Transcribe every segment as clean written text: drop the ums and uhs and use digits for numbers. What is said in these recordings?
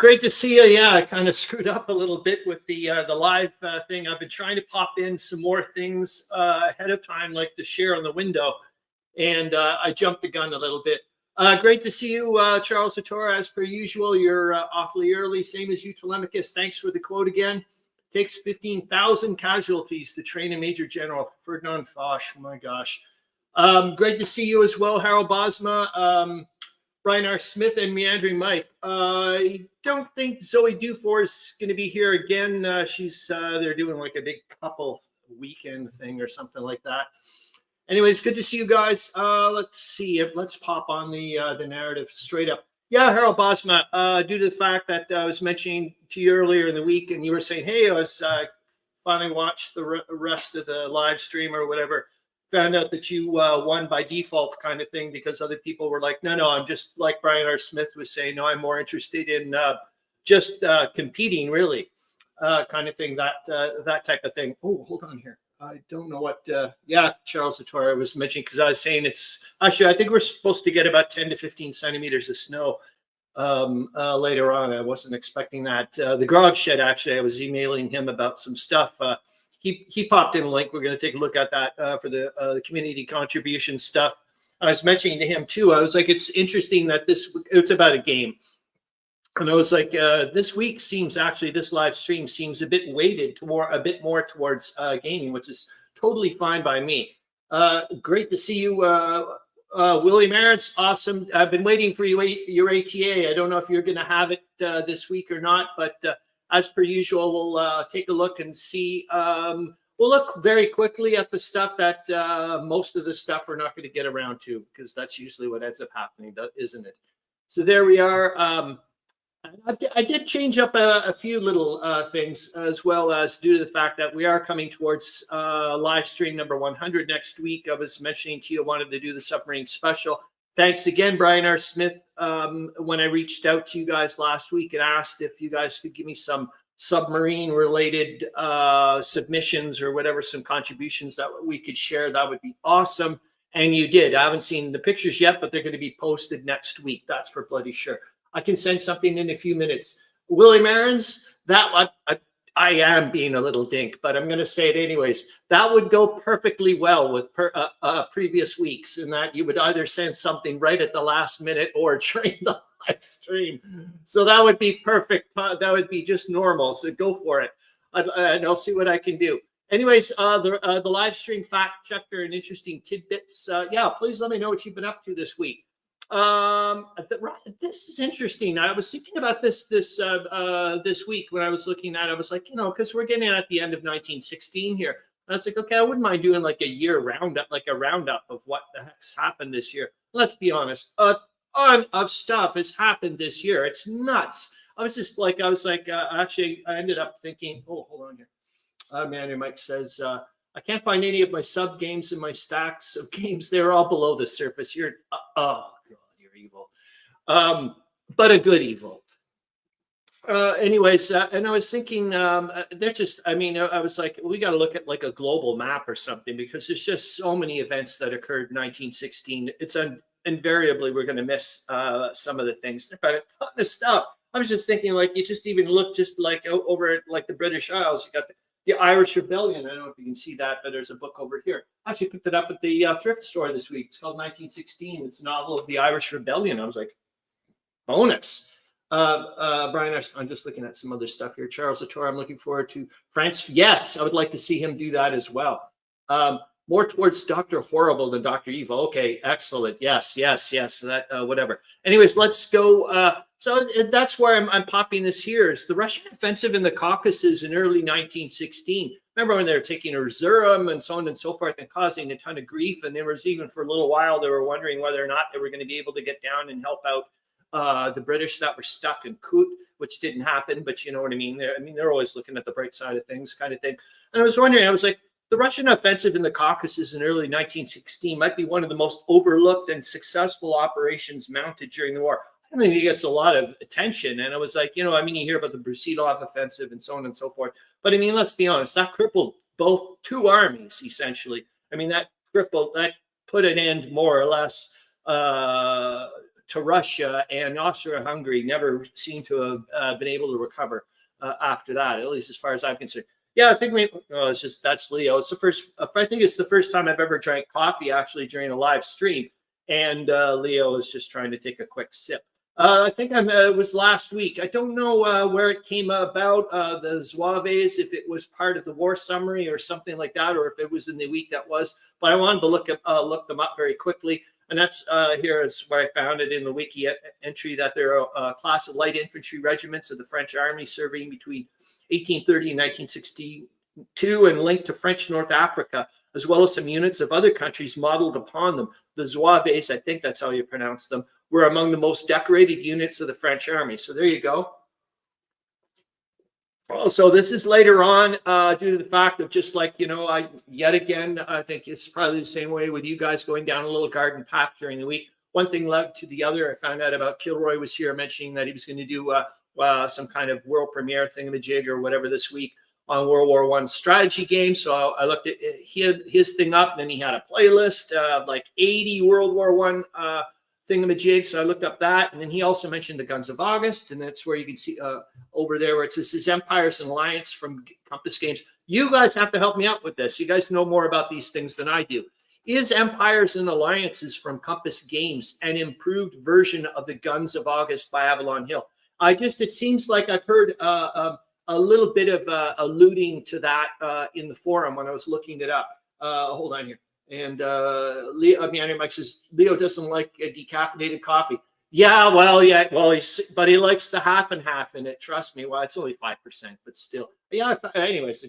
Great to see you. Yeah, I kind of screwed up a little bit with the live thing. I've been trying to pop in some more things ahead of time, like to share on the window, and I jumped the gun a little bit. Great to see you, Charles Satora. As per usual, you're awfully early, same as you, Tolemykus. Thanks for the quote again. Takes 15,000 casualties to train a Major General. Ferdinand Foch, my gosh. Great to see you as well, Harro, Bosma. Brian R. Smith and Meandering Mike. I don't think Zoe Dufour is going to be here again. They're doing like a big couple weekend thing or something like that. Anyways, good to see you guys. Let's see. Let's pop on the narrative straight up. Yeah, Harro, Bosma, due to the fact that I was mentioning to you earlier in the week and you were saying, hey, I was finally watched the rest of the live stream or whatever. Found out that you won by default kind of thing because other people were like, no, I'm just like Brian R. Smith was saying, no, I'm more interested in just competing, really, kind of thing, that type of thing. Oh, hold on here. I don't know what, yeah, Charles Satora was mentioning because I was saying it's, actually, I think we're supposed to get about 10 to 15 centimeters of snow later on. I wasn't expecting that. The garage shed, actually, I was emailing him about some stuff. He popped in a link. We're going to take a look at that for the community contribution stuff. I was mentioning to him too. I was like, it's interesting that it's about a game, and I was like, this week seems actually this live stream seems a bit weighted toward a bit more towards gaming, which is totally fine by me. Great to see you, Willie Marantz. Awesome. I've been waiting for you your ATA. I don't know if you're going to have it this week or not, but. As per usual, we'll take a look and see. We'll look very quickly at the stuff that most of the stuff we're not going to get around to because that's usually what ends up happening, isn't it? So there we are. I did change up a few little things as well as due to the fact that we are coming towards live stream number 100 next week. I was mentioning to you I wanted to do the submarine special. Thanks again, Brian R. Smith. When I reached out to you guys last week and asked if you guys could give me some submarine-related submissions or whatever, some contributions that we could share, that would be awesome. And you did. I haven't seen the pictures yet, but they're going to be posted next week. That's for bloody sure. I can send something in a few minutes. Willie Marans, that I am being a little dink, but I'm going to say it anyways. That would go perfectly well with previous weeks in that you would either send something right at the last minute or during the live stream. So that would be perfect. That would be just normal. So go for it. And I'll see what I can do. Anyways, the live stream fact checker and interesting tidbits. Yeah, please let me know what you've been up to this week. This is interesting. I was thinking about this week when I was looking at it. I was like, because we're getting at the end of 1916 here. And I was like, okay, I wouldn't mind doing like a year roundup, like a roundup of what the heck's happened this year. Let's be honest, a ton of stuff has happened this year. It's nuts. Actually, I ended up thinking, oh, hold on here. Man, Mike says, I can't find any of my sub games in my stacks of games. They're all below the surface. You're, oh God, you're evil. But a good evil. Anyways, and I was thinking, they're just, I was like, we got to look at like a global map or something because there's just so many events that occurred in 1916. It's invariably we're going to miss some of the things, but a ton of stuff. I was just thinking, like, you just even look just like over at like the British Isles, you got the Irish Rebellion. I don't know if you can see that, but there's a book over here. I actually picked it up at the thrift store this week. It's called 1916. It's a novel of the Irish Rebellion. I was like, bonus. Brian, I'm just looking at some other stuff here. Charles Satora, I'm looking forward to France. Yes, I would like to see him do that as well. More towards Dr. Horrible than Dr. Evil. Okay, excellent. Yes. That whatever. Anyways, let's go. So that's where I'm popping this here. Is the Russian offensive in the Caucasus in early 1916. Remember when they were taking Erzurum and so on and so forth and causing a ton of grief. And there was even for a little while they were wondering whether or not they were going to be able to get down and help out the British that were stuck in Kut, which didn't happen. But you know what I mean? They're always looking at the bright side of things, kind of thing. And I was wondering. I was like, the Russian offensive in the Caucasus in early 1916 might be one of the most overlooked and successful operations mounted during the war. I think it gets a lot of attention. And I was like, you hear about the Brusilov offensive and so on and so forth. But let's be honest, that crippled two armies, essentially. That put an end more or less to Russia, and Austria-Hungary never seem to have been able to recover after that, at least as far as I'm concerned. Yeah, I think it's just, that's Leo. It's the first, I think it's the first time I've ever drank coffee actually during a live stream. And Leo is just trying to take a quick sip. I think it was last week. I don't know where it came about, the Zouaves, if it was part of the war summary or something like that, or if it was in the week that was. But I wanted to look them up very quickly. And that's here is where I found it in the wiki entry, that there are a class of light infantry regiments of the French army serving between 1830 and 1962 and linked to French North Africa, as well as some units of other countries modeled upon them. The Zouaves, I think that's how you pronounce them, were among the most decorated units of the French army. So there you go. So this is later on due to the fact of just like, yet again, I think it's probably the same way with you guys going down a little garden path during the week. One thing led to the other. I found out about Kilroy was here mentioning that he was going to do some kind of world premiere thingamajig or whatever this week on World War I strategy games. So I looked at his thing up, and then he had a playlist of like 80 World War I thingamajig. So I looked up that, and then he also mentioned the Guns of August, and that's where you can see over there where it says his Empires and Alliance from Compass Games. You guys have to help me out with this. You guys know more about these things than I do. Is Empires and Alliances from Compass Games an improved version of the Guns of August by Avalon Hill? It seems like I've heard a little bit of alluding to that in the forum when I was looking it up. Hold on here. And Meandering Mike says, Leo doesn't like a decaffeinated coffee. Yeah, well, but he likes the half and half in it. Trust me. Well, it's only 5%, but still. Yeah, anyways,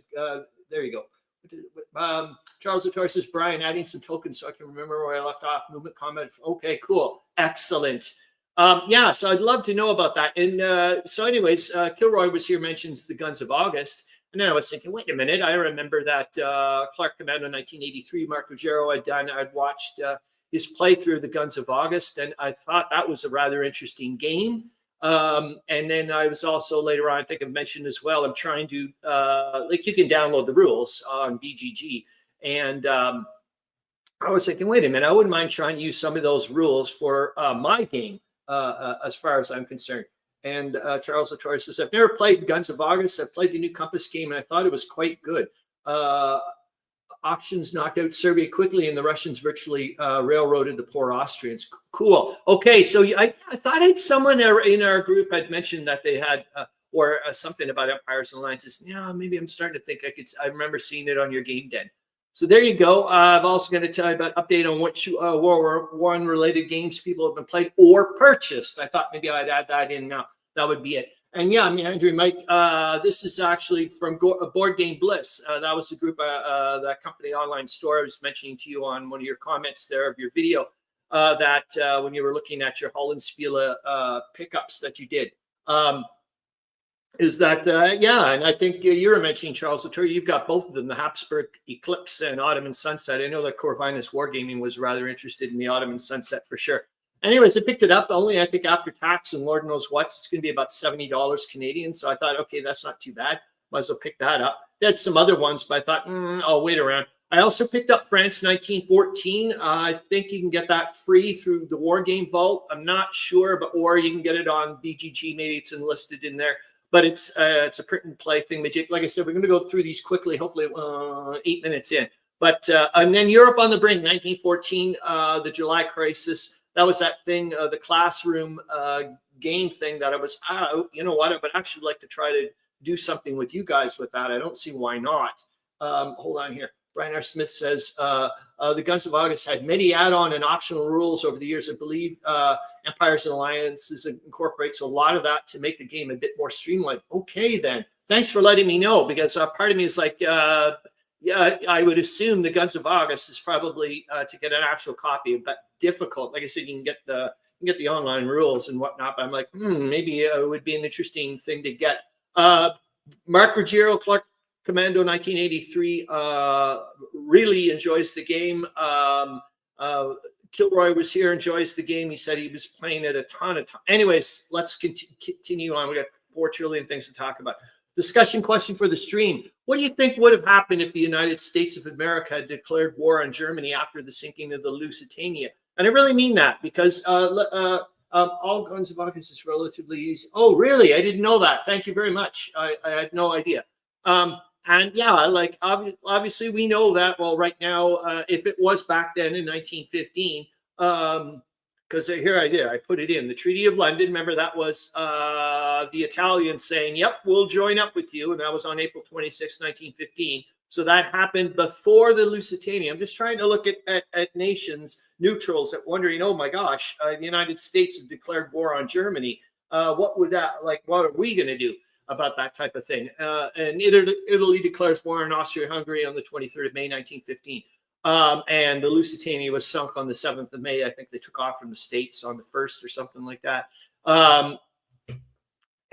there you go. Charles Otor says, Brian, adding some tokens so I can remember where I left off. Movement comment. Okay, cool. Excellent. Yeah, so I'd love to know about that. And so anyways, Kilroy was here, mentions the Guns of August. And then I was thinking, wait a minute, I remember that Clark Commando 1983, Mark Ruggiero I'd watched his playthrough of the Guns of August, and I thought that was a rather interesting game. And then I was also later on, I think I've mentioned as well, I'm trying to, like you can download the rules on BGG. And I was thinking, wait a minute, I wouldn't mind trying to use some of those rules for my game as far as I'm concerned. And Charles Latour says, I've never played Guns of August. I played the new Compass game, and I thought it was quite good. Auctions knocked out Serbia quickly, and the Russians virtually railroaded the poor Austrians. Cool. Okay, so I thought someone in our group had mentioned that they had something about Empires and Alliances. Yeah, maybe I'm starting to think I remember seeing it on your game den. So there you go. I'm also going to tell you about update on which World War I related games people have been played or purchased. I thought maybe I'd add that in now. That would be it. And yeah, Meandering Mike, this is actually from Board Game Bliss. That was the group, that company online store I was mentioning to you on one of your comments there of your video, that when you were looking at your Hollandspiele pickups that you did. Is that, yeah, and I think you were mentioning, Charles Latour, you've got both of them, the Habsburg Eclipse and Ottoman Sunset. I know that Corvinus Wargaming was rather interested in the Ottoman Sunset for sure. Anyways, I picked it up only, I think, after tax and Lord knows what. It's going to be about $70 Canadian. So I thought, okay, that's not too bad. Might as well pick that up. They had some other ones, but I thought, I'll wait around. I also picked up France 1914. I think you can get that free through the War Game Vault. I'm not sure, or you can get it on BGG. Maybe it's enlisted in there. But it's a print and play thing. Like I said, we're going to go through these quickly, hopefully 8 minutes in. But and then Europe on the Brink, 1914, the July Crisis. That was that thing, the classroom game thing that I was, you know what, I would actually like to try to do something with you guys with that. I don't see why not. Hold on here. Brian R. Smith says, the Guns of August had many add-on and optional rules over the years. I believe Empires and Alliances incorporates a lot of that to make the game a bit more streamlined. Okay, then. Thanks for letting me know, because part of me is like, yeah, I would assume the Guns of August is probably to get an actual copy, but difficult. Like I said, you can get the online rules and whatnot. But I'm like, maybe it would be an interesting thing to get. Mark Ruggiero, Clark Commando 1983, really enjoys the game. Kilroy was here, enjoys the game. He said he was playing it a ton of time. Anyways, let's continue on. We got 4 trillion things to talk about. Discussion question for the stream. What do you think would have happened if the United States of America had declared war on Germany after the sinking of the Lusitania? And I really mean that, because All Guns of August is relatively easy. Oh, really? I didn't know that. Thank you very much. I had no idea. And yeah, like obviously we know that. Well, right now, if it was back then in 1915, because here I did, I put it in the Treaty of London. Remember, that was the Italians saying, "Yep, we'll join up with you," and that was on April 26, 1915. So that happened before the Lusitania. I'm just trying to look at nations, neutrals, at wondering, oh my gosh, the United States have declared war on Germany. What would that, like, what are we going to do about that type of thing? And Italy declares war on Austria-Hungary on the 23rd of May, 1915. And the Lusitania was sunk on the 7th of May. I think they took off from the States on the 1st or something like that.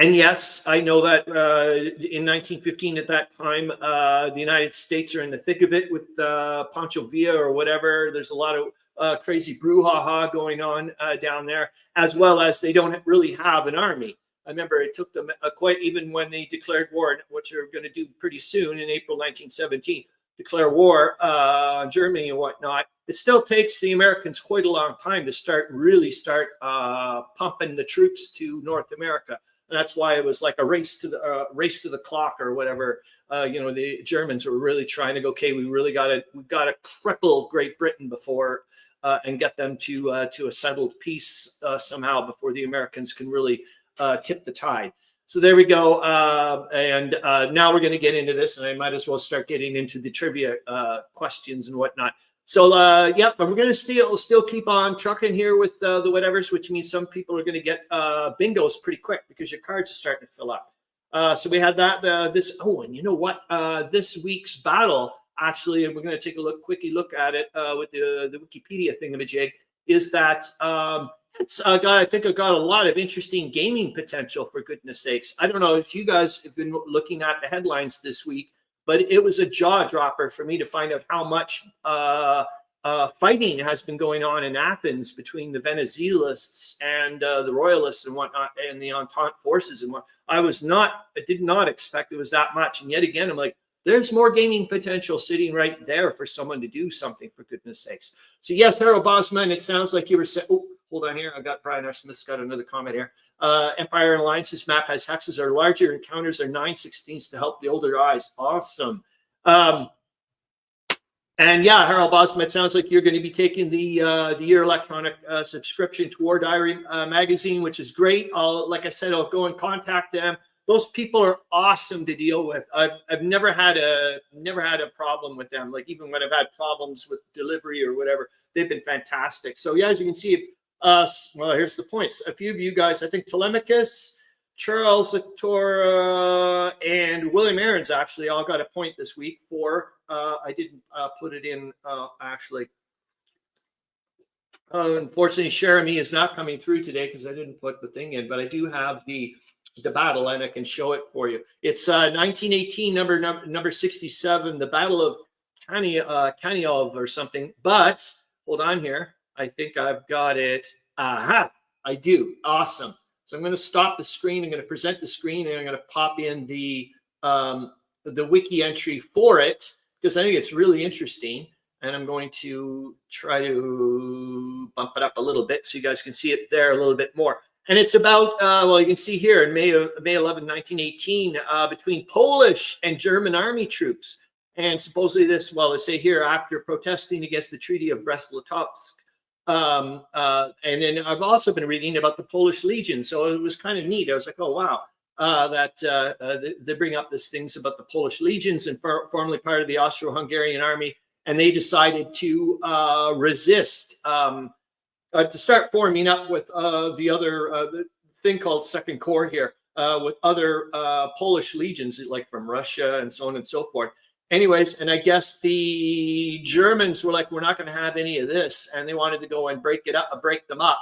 And yes, I know that in 1915, at that time, the United States are in the thick of it with Pancho Villa or whatever. There's a lot of crazy brouhaha going on down there, as well as they don't really have an army. I remember it took them quite, even when they declared war, which they're going to do pretty soon in April 1917, declare war on Germany and whatnot. It still takes the Americans quite a long time to really start pumping the troops to North America. And that's why it was like a race to the clock or whatever. You know, the Germans were really trying to go, okay, we got to cripple Great Britain before and get them to a settled peace somehow before the Americans can really tip the tide. So there we go. And now we're going to get into this, and I might as well start getting into the trivia questions and whatnot. So, yep, but we're going to still keep on trucking here with the whatevers, which means some people are going to get bingos pretty quick because your cards are starting to fill up. So we had that. And you know what? This week's battle, actually, and we're going to take a quickie look at it with the Wikipedia thingamajig, is that I think I got a lot of interesting gaming potential, for goodness sakes. I don't know if you guys have been looking at the headlines this week, but it was a jaw dropper for me to find out how much fighting has been going on in Athens between the Venizelists and the Royalists and whatnot, and the Entente forces and what. I did not expect it was that much. And yet again, I'm like, there's more gaming potential sitting right there for someone to do something, for goodness sakes. So yes, Harro, Bosma, and it sounds like you were saying, oh, hold on here. I got Brian R. Smith's got another comment here. Empire and Alliances map has hexes are larger, encounters are 9/16 to help the older eyes. Awesome. And yeah, Harro, Bosma, it sounds like you're going to be taking the year electronic subscription to War Diary magazine, which is great. Like I said, I'll go and contact them. Those people are awesome to deal with. I've never had a problem with them. Like even when I've had problems with delivery or whatever, they've been fantastic. So yeah, as you can see, well, here's the points. A few of you guys, I think Tolemykus, Charles Lectora, and William Aarons actually all got a point this week for. I didn't put it in actually. Unfortunately, Jeremy is not coming through today because I didn't put the thing in, but I do have the battle and I can show it for you. It's 1918, number 67, the Battle of Kaniov or something. But hold on here. I think I've got it. Aha, I do. Awesome. So I'm going to stop the screen. I'm going to present the screen, and I'm going to pop in the wiki entry for it because I think it's really interesting. And I'm going to try to bump it up a little bit so you guys can see it there a little bit more. And it's about, well, you can see here in May 11, 1918, between Polish and German army troops. And supposedly this, well, they say here, after protesting against the Treaty of Brest-Litovsk. And then I've also been reading about the Polish Legion. So it was kind of neat. I was like, oh, wow, they bring up these things about the Polish Legions and formerly part of the Austro-Hungarian army. And they decided to resist, to start forming up with the other the thing called Second Corps here, with other Polish legions, like from Russia and so on and so forth. Anyways, and I guess the Germans were like, we're not going to have any of this. And they wanted to go and break them up.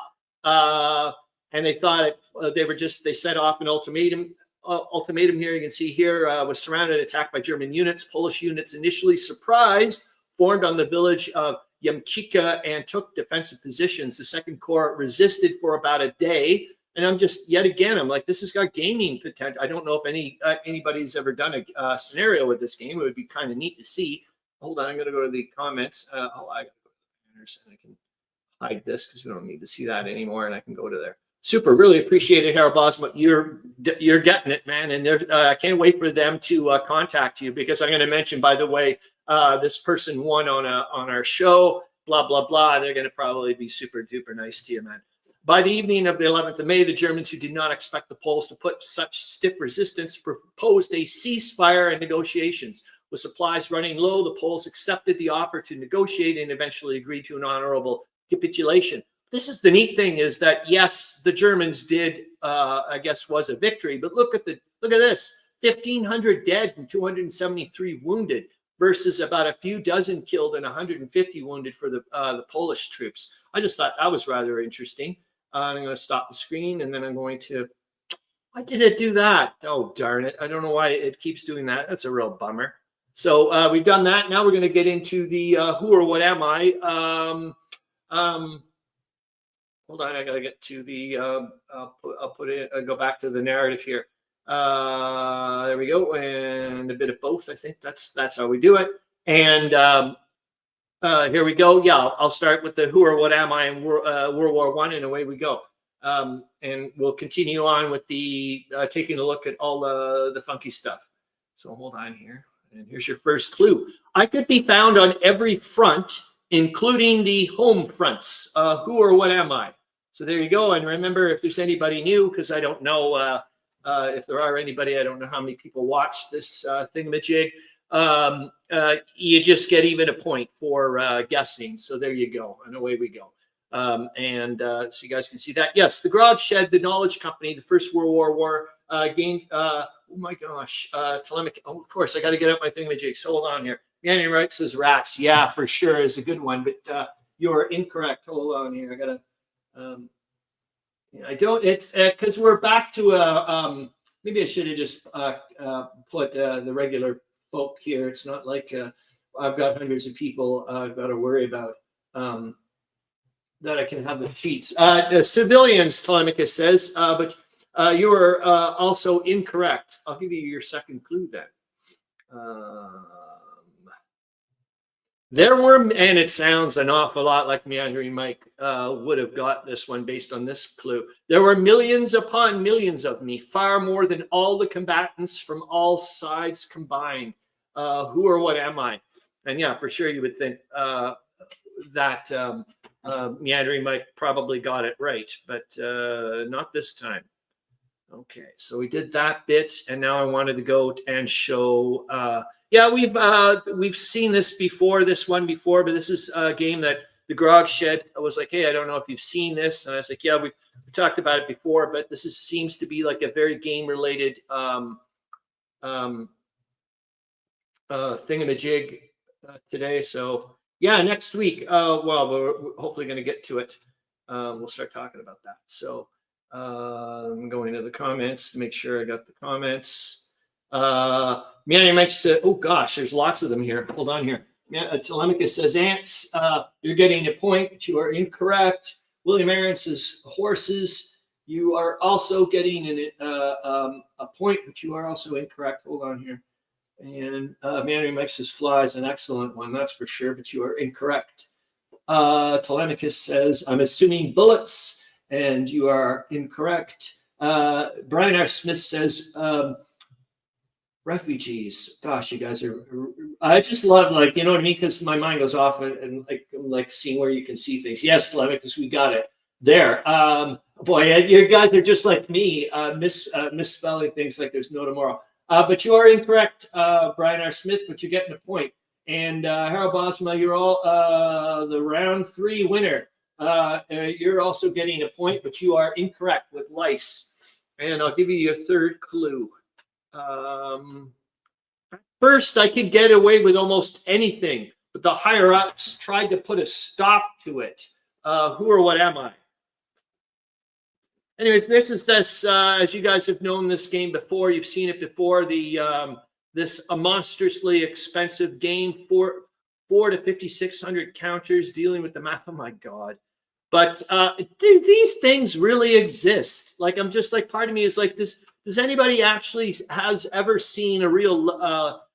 And they thought they set off an ultimatum here. You can see here, was surrounded and attacked by German units. Polish units initially surprised, formed on the village of Yemchika and took defensive positions. The Second Corps resisted for about a day. And I'm just, yet again, I'm like, this has got gaming potential. I don't know if anybody's ever done a scenario with this game. It would be kind of neat to see. Hold on, I'm going to go to the comments. I got to go to the banners and I can hide this because we don't need to see that anymore. And I can go to there. Super, really appreciate it, Harro Bosma. You're getting it, man, and I can't wait for them to contact you, because I'm going to mention, by the way, this person won on our show. Blah blah blah. They're going to probably be super duper nice to you, man. By the evening of the 11th of May, the Germans, who did not expect the Poles to put such stiff resistance, proposed a ceasefire and negotiations. With supplies running low, the Poles accepted the offer to negotiate and eventually agreed to an honorable capitulation. This is the neat thing, is that yes, the Germans did, I guess, was a victory, but look at this: 1,500 dead and 273 wounded, versus about a few dozen killed and 150 wounded for the Polish troops. I just thought that was rather interesting. I'm going to stop the screen, and then I'm going to. Why did it do that? Oh darn it! I don't know why it keeps doing that. That's a real bummer. So we've done that. Now we're going to get into the who or what am I. Hold on, I got to get to the. I'll put it. I'll go back to the narrative here. There we go, and a bit of both. I think that's how we do it. And here we go. Yeah, I'll start with the who or what am I in World War I, and away we go. And we'll continue on with the taking a look at all the funky stuff. So hold on here. And here's your first clue. I could be found on every front, including the home fronts. Who or what am I? So there you go. And remember, if there's anybody new, because I don't know if there are anybody, I don't know how many people watch this thingamajig. You just get even a point for guessing. So there you go. And away we go. So you guys can see that. Yes, the Grog Shed, the Knowledge Company, the First World War gained. Oh my gosh, Tolemykus. Oh, of course, I got to get up my thingamajigs. Hold on here. Meandering right says rats. Yeah, for sure is a good one, but you're incorrect. Hold on here. I gotta. I don't. It's because we're back to maybe I should have just put the regular folk here. It's not like I've got hundreds of people I've got to worry about. That I can have the sheets. Civilians, Tolemykus says, but you are also incorrect. I'll give you your second clue then. There were, and it sounds an awful lot like Meandering Mike would have got this one based on this clue. There were millions upon millions of me, far more than all the combatants from all sides combined. Who or what am I? And yeah, for sure you would think that Meandering Mike probably got it right, but not this time. Okay, so we did that bit, and now I wanted to go and show. Yeah, we've seen this before, this one before, but this is a game that the Grog Shed. I was like, hey, I don't know if you've seen this, and I was like, yeah, we've talked about it before, but this seems to be like a very game-related thingamajig today. So yeah, next week. Well, we're hopefully going to get to it. We'll start talking about that. So I'm going into the comments to make sure I got the comments. Meandering Mike said, oh gosh, there's lots of them here. Hold on here. Tolemykus says ants. You're getting a point, but you are incorrect. William Aaron says horses. You are also getting a point, but you are also incorrect. Hold on here. And Meandering Mike says flies, an excellent one, that's for sure, but you are incorrect. Tolemykus says, I'm assuming bullets, and you are incorrect. Brian R. Smith says, refugees. Gosh, you guys are, I just love, like, you know what I mean? Because my mind goes off and like seeing where you can see things. Yes, Tolemykus, we got it. There. Boy, you guys are just like me, misspelling things like there's no tomorrow. But you are incorrect, Brian R. Smith, but you're getting a point. And Harro Bosma, you're all the round 3 winner. You're also getting a point, but you are incorrect with lice. And I'll give you your third clue. First, I could get away with almost anything, but the higher-ups tried to put a stop to it. Who or what am I? Anyways, this is as you guys have known this game before, you've seen it before, this monstrously expensive game, 4 to 5,600 counters dealing with the map. Oh my God. But do these things really exist? Like, I'm just like, part of me is like this, does anybody actually has ever seen a real,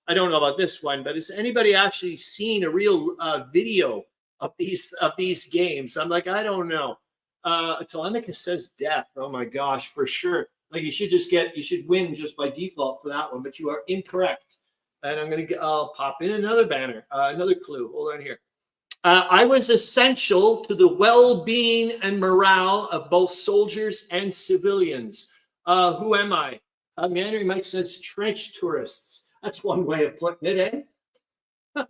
I don't know about this one, but has anybody actually seen a real video of these games? I'm like, I don't know. Tolemykus says death. Oh my gosh, for sure. Like you should win just by default for that one, but you are incorrect. And I'll pop in another banner, another clue. Hold on here. I was essential to the well-being and morale of both soldiers and civilians. Who am I? Meandering Mike says trench tourists. That's one way of putting it, eh?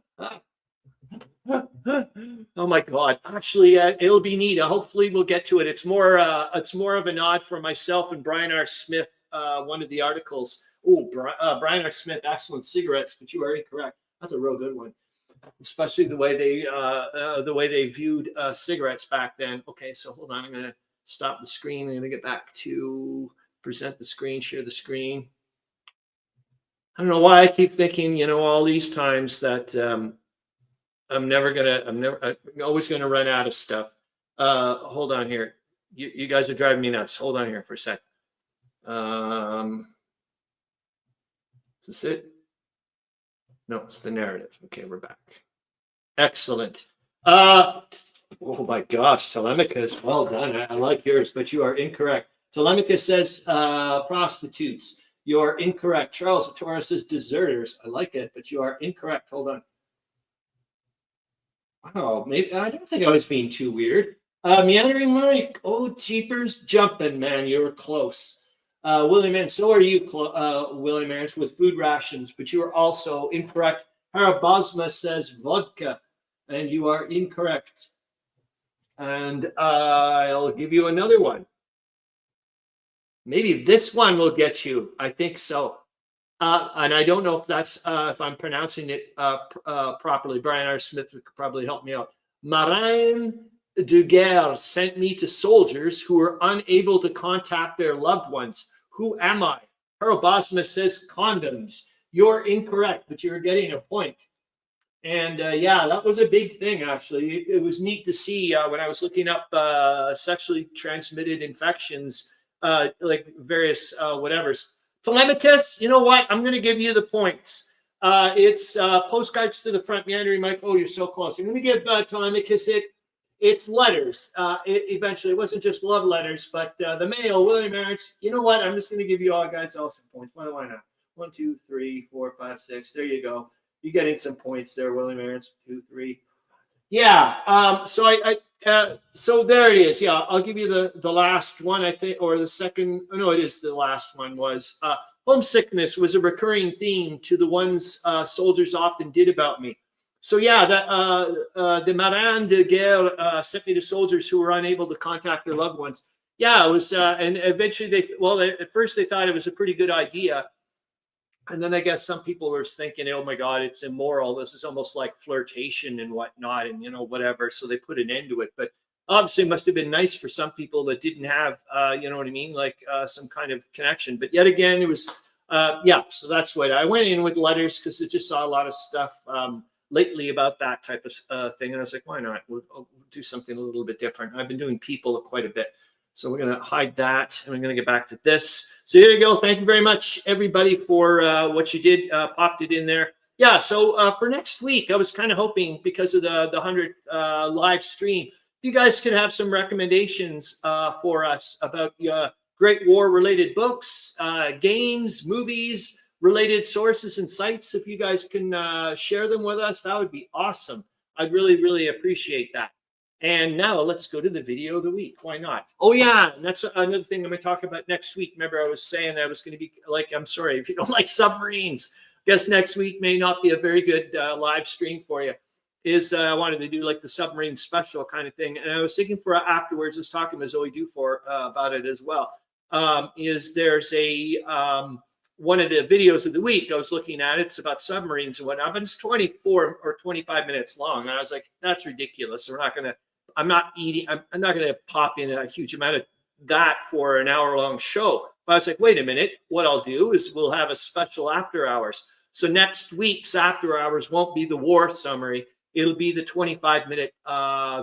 Oh my God! Actually, it'll be neat. Hopefully, we'll get to it. It's more of a nod for myself and Brian R. Smith. One of the articles. Oh, Brian R. Smith, excellent cigarettes, but you are incorrect. That's a real good one, especially the way they viewed cigarettes back then. Okay, so hold on. I'm going to stop the screen. I'm going to get back to present the screen, share the screen. I don't know why I keep thinking, all these times that. I'm always gonna run out of stuff. Hold on here. You guys are driving me nuts. Hold on here for a sec. Is this it? No, it's the narrative. Okay, we're back. Excellent. Oh my gosh, Tolemykus, well done. I like yours, but you are incorrect. Tolemykus says prostitutes. You are incorrect. Charles Torres says deserters. I like it, but you are incorrect. Hold on. Oh, maybe I don't think I was being too weird. Meandering Mike. Oh, jeepers, jumping, man. You were close. William, and so are you, William Ernst, with food rations, but you are also incorrect. Harro Bosma says vodka, and you are incorrect. And I'll give you another one. Maybe this one will get you. I think so. And I don't know if that's if I'm pronouncing it properly. Brian R. Smith could probably help me out. Marine de guerre sent me to soldiers who were unable to contact their loved ones. Who am I? Harro Bosma says condoms. You're incorrect, but you're getting a point. And yeah, that was a big thing, actually. It was neat to see when I was looking up sexually transmitted infections, like various whatevers. Tolemykus, you know what? I'm going to give you the points. It's postcards to the front, Meandering Mike. Oh, you're so close. I'm going to give Tolemykus it's letters. Eventually, it wasn't just love letters, but the mail, William Ernst. You know what? I'm just going to give you all guys all some points. Why not? 1, 2, 3, 4, 5, 6. There you go. You're getting some points there, William Ernst. 2, 3. Yeah. So there it is. Yeah, I'll give you the last one, I think, or the second. Oh, no, it is the last one. Was homesickness was a recurring theme to the ones soldiers often did about me. So yeah, the Marine de guerre sent me to soldiers who were unable to contact their loved ones. Yeah, it was, and eventually at first they thought it was a pretty good idea. And then I guess some people were thinking, oh my God, it's immoral. This is almost like flirtation and whatnot, and whatever. So they put an end to it. But obviously, it must have been nice for some people that didn't have, you know what I mean, like some kind of connection. But yet again, it was, yeah. So that's what I went in with letters because I just saw a lot of stuff lately about that type of thing, and I was like, why not? We'll do something a little bit different. I've been doing people quite a bit. So we're going to hide that, and we're going to get back to this. So here you go. Thank you very much, everybody, for what you did. Popped it in there. Yeah, so for next week, I was kind of hoping, because of the 100th live stream, you guys could have some recommendations for us about Great War-related books, games, movies, related sources and sites. If you guys can share them with us, that would be awesome. I'd really, really appreciate that. And now let's go to the video of the week. Why not? Oh, yeah. And that's another thing I'm going to talk about next week. Remember, I was saying that I was going to be like, I'm sorry, if you don't like submarines, I guess next week may not be a very good live stream for you. I wanted to do like the submarine special kind of thing. And I was thinking for afterwards, I was talking to Zoe Dufour about it as well. There's one of the videos of the week I was looking at, it's about submarines and whatnot, but it's 24 or 25 minutes long. And I was like, that's ridiculous. I'm not going to pop in a huge amount of that for an hour-long show. But I was like, wait a minute. What I'll do is we'll have a special after hours. So next week's after hours won't be the war summary. It'll be the 25-minute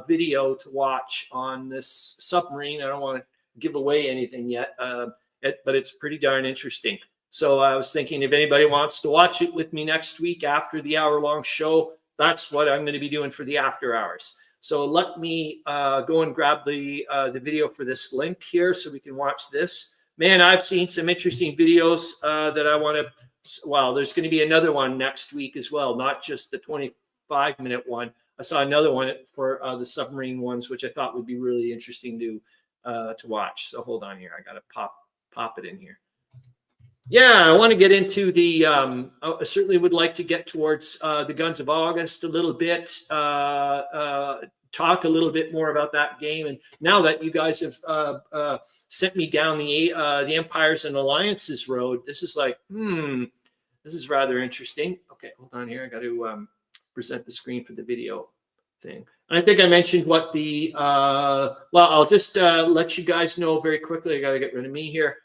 video to watch on this submarine. I don't want to give away anything yet, but it's pretty darn interesting. So I was thinking if anybody wants to watch it with me next week after the hour-long show, that's what I'm going to be doing for the after hours. So let me go and grab the video for this link here so we can watch this. Man, I've seen some interesting videos that I want to. Well, there's going to be another one next week as well, not just the 25-minute one. I saw another one for the submarine ones, which I thought would be really interesting to watch. So hold on here. I got to pop it in here. Yeah, I want to get into the. I certainly would like to get towards the Guns of August a little bit. Talk a little bit more about that game. And now that you guys have sent me down the Empires and Alliances road, this is like, this is rather interesting. Okay, hold on here. I got to present the screen for the video thing. And I think I mentioned what the. Well, I'll just let you guys know very quickly. I got to get rid of me here.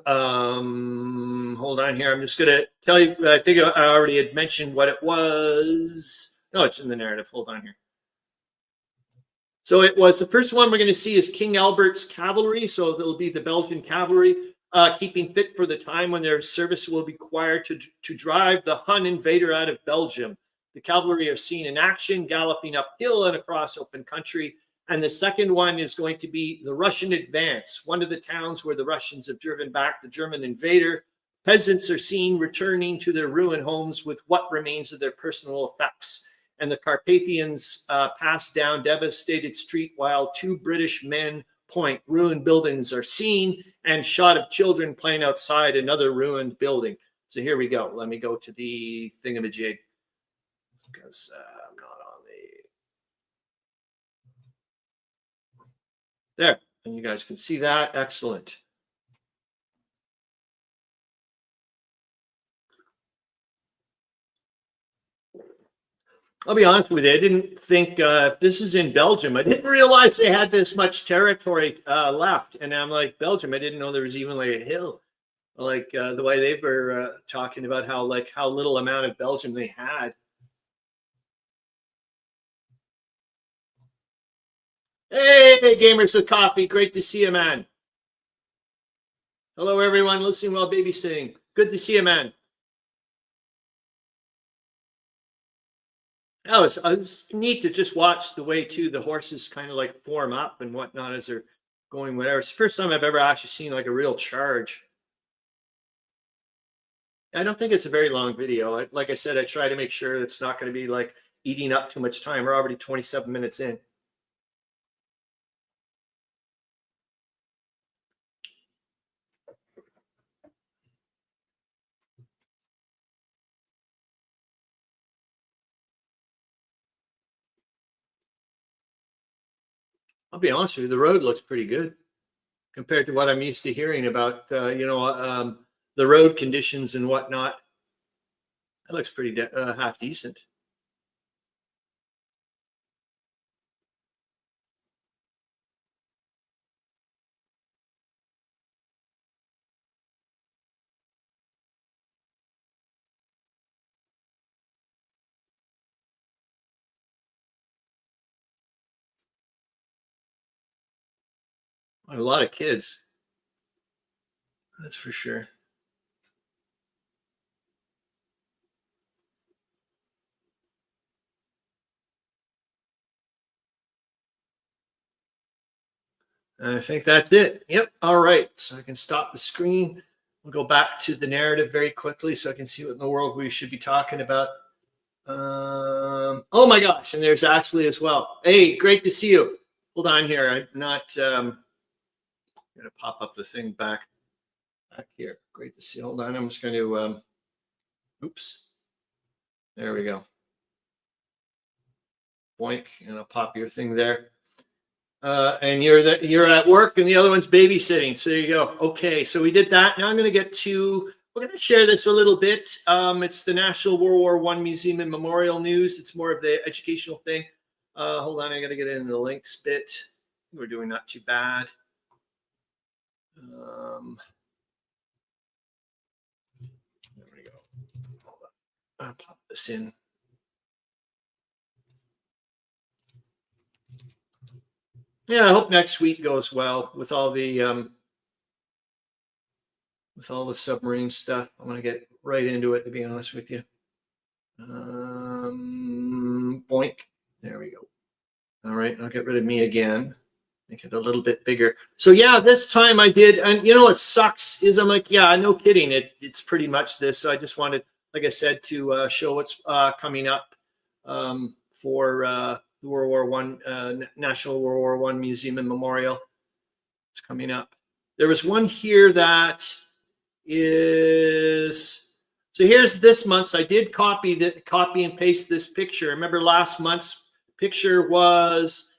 Hold on here. I'm just going to tell you. I think I already had mentioned what it was. No, it's in the narrative. Hold on here. So it was the first one we're going to see is King Albert's cavalry. So it'll be the Belgian cavalry, keeping fit for the time when their service will be required to drive the Hun invader out of Belgium. The cavalry are seen in action, galloping uphill and across open country. And the second one is going to be the Russian advance, one of the towns where the Russians have driven back the German invader. Peasants are seen returning to their ruined homes with what remains of their personal effects. And the Carpathians pass down devastated street while two British men point. Ruined buildings are seen and shot of children playing outside another ruined building. So here we go. Let me go to the thingamajig because I'm not on the... There, and you guys can see that. Excellent. I'll be honest with you. I didn't think this is in Belgium. I didn't realize they had this much territory left. And I'm like, Belgium, I didn't know there was even like a hill. Like the way they were talking about how little amount of Belgium they had. Hey, Gamers with Coffee. Great to see you, man. Hello, everyone. Listening while babysitting. Good to see you, man. Oh, it's neat to just watch the way too the horses kind of like form up and whatnot as they're going whatever. It's the first time I've ever actually seen like a real charge. I don't think it's a very long video. Like I said, I try to make sure it's not going to be like eating up too much time. We're already 27 minutes in. I'll be honest with you, the road looks pretty good compared to what I'm used to hearing about, the road conditions and whatnot. That looks pretty half decent. A lot of kids. That's for sure. I think that's it. Yep. All right. So I can stop the screen. We'll go back to the narrative very quickly so I can see what in the world we should be talking about. Oh my gosh. And there's Ashley as well. Hey, great to see you. Hold on here. I'm not going to pop up the thing back here. Great to see. Hold on. I'm just going to, oops. There we go. Boink. And I'll pop your thing there. And you're at work and the other one's babysitting. So there you go. Okay, so we did that. Now I'm going to get to, we're going to share this a little bit. It's the National World War I Museum and Memorial News. It's more of the educational thing. Hold on, I got to get into the links bit. We're doing not too bad. There we go. Hold on. I'll pop this in. Yeah, I hope next week goes well with all the submarine stuff. I'm gonna get right into it, to be honest with you. Boink. There we go. right, I'll get rid of me again. Make it a little bit bigger. So yeah, this time I did, and you know what sucks is I'm like, yeah, no kidding. It's pretty much this. So I just wanted, like I said, to show what's coming up for the World War One National World War One Museum and Memorial. It's coming up. There was one here that is, so here's this month's. I did copy and paste this picture. Remember last month's picture was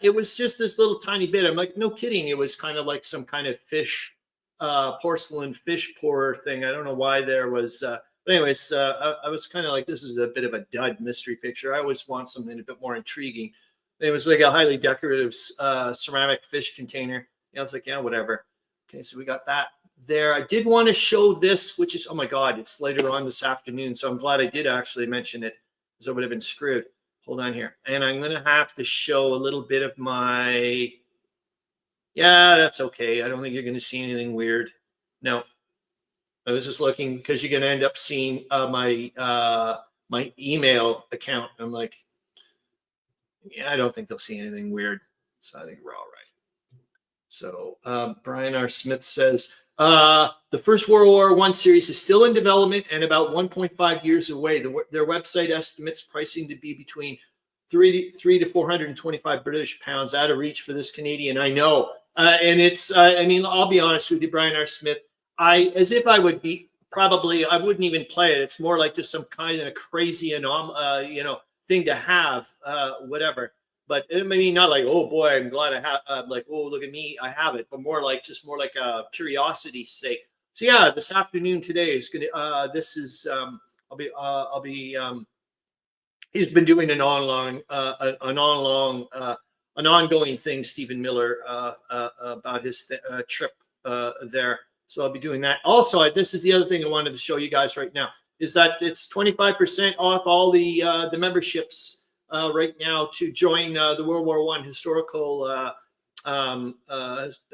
it was just this little tiny bit. I'm like, no kidding. It was kind of like some kind of fish, porcelain fish pour thing. I don't know why there was, but anyways, I was kind of like, this is a bit of a dud mystery picture. I always want something a bit more intriguing. It was like a highly decorative ceramic fish container. I was like, yeah, whatever. Okay, so we got that there. I did want to show this, which is, oh my God, it's later on this afternoon. So I'm glad I did actually mention it, because I would have been screwed. Hold on here. And I'm going to have to show a little bit of my, yeah, that's okay. I don't think you're going to see anything weird. No, I was just looking because you're going to end up seeing my email account. I'm like, yeah, I don't think they'll see anything weird. So I think we're all right. So Brian R. Smith says, the first World War I series is still in development and about 1.5 years away. Their website estimates pricing to be between three to 425 British pounds, out of reach for this Canadian. I know. And it's, I mean, I'll be honest with you, Brian R. Smith, as if I would be, probably, I wouldn't even play it. It's more like just some kind of crazy, thing to have, whatever. But I mean, not like, oh boy, I'm glad I have, like, oh, look at me, I have it, but more like a curiosity's sake. So yeah, this afternoon today is gonna. This is he's been doing an ongoing thing, Stephen Miller, about his trip there. So I'll be doing that. Also, this is the other thing I wanted to show you guys right now, is that it's 25% off all the memberships right now to join the World War I Historical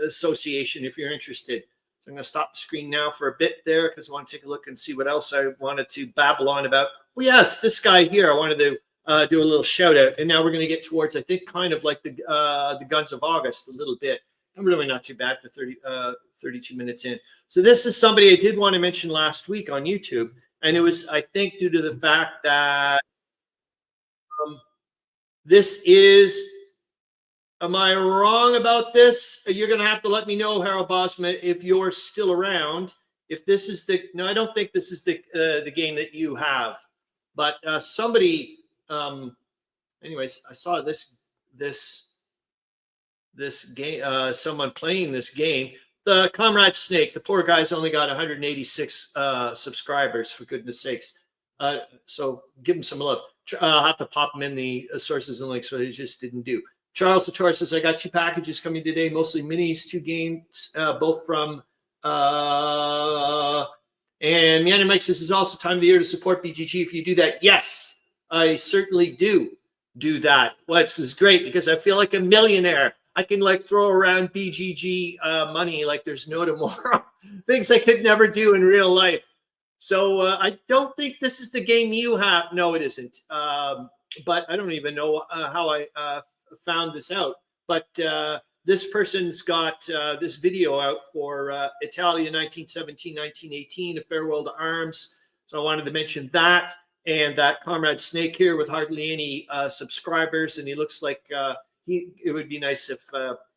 Association if you're interested. So I'm going to stop the screen now for a bit there because I want to take a look and see what else I wanted to babble on about. Well, yes, this guy here, I wanted to do a little shout out. And now we're going to get towards, I think, kind of like the Guns of August a little bit. I'm really not too bad for 32 minutes in. So this is somebody I did want to mention last week on YouTube. And it was, I think, due to the fact that this is, am I wrong about this? You're going to have to let me know, Harro Bosma, if you're still around. If this is no, I don't think this is the game that you have. But somebody, anyways, I saw this game, someone playing this game. The Comrade Snake, the poor guy's only got 186 subscribers, for goodness sakes. So give him some love. I'll have to pop them in the sources and links, but it just didn't do. Charles Latour says, I got 2 packages coming today, mostly minis, 2 games, both from, and Meandering Mike says, this is also time of the year to support BGG. If you do that, yes, I certainly do that. Well, this is great because I feel like a millionaire. I can like throw around BGG money like there's no tomorrow. Things I could never do in real life. So I don't think this is the game you have. No, it isn't. But I don't even know how I found this out. But this person's got this video out for Italia 1917-1918, A Farewell to Arms. So I wanted to mention that. And that Comrade Snake here with hardly any subscribers. And he looks like it would be nice if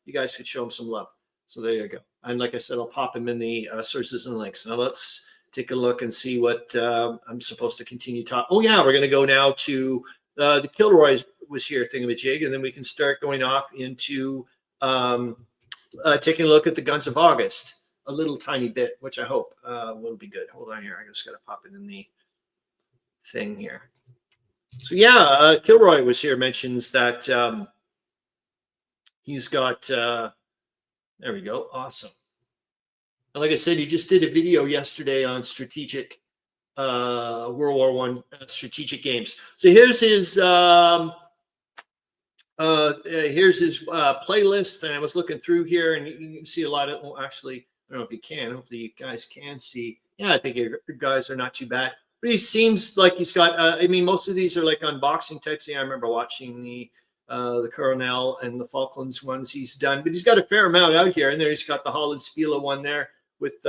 you guys could show him some love. So there you go. And like I said, I'll pop him in the sources and links. Now let's take a look and see what I'm supposed to continue talking. Oh yeah, we're going to go now to the Kilroy was here thingamajig, and then we can start going off into taking a look at the Guns of August a little tiny bit, which I hope will be good. Hold on here. I just got to pop it in the thing here. So yeah, Kilroy was here, mentions that he's got, there we go. Awesome. And like I said, he just did a video yesterday on strategic World War I strategic games. So here's his playlist, and I was looking through here, and you can see a lot of. Well, actually, I don't know if you can. Hopefully, you guys can see. Yeah, I think your guys are not too bad. But he seems like he's got. I mean, most of these are like unboxing types. Yeah, I remember watching the the Coronel and the Falklands ones he's done, but he's got a fair amount out here. And there he's got the Holland Spiele one there with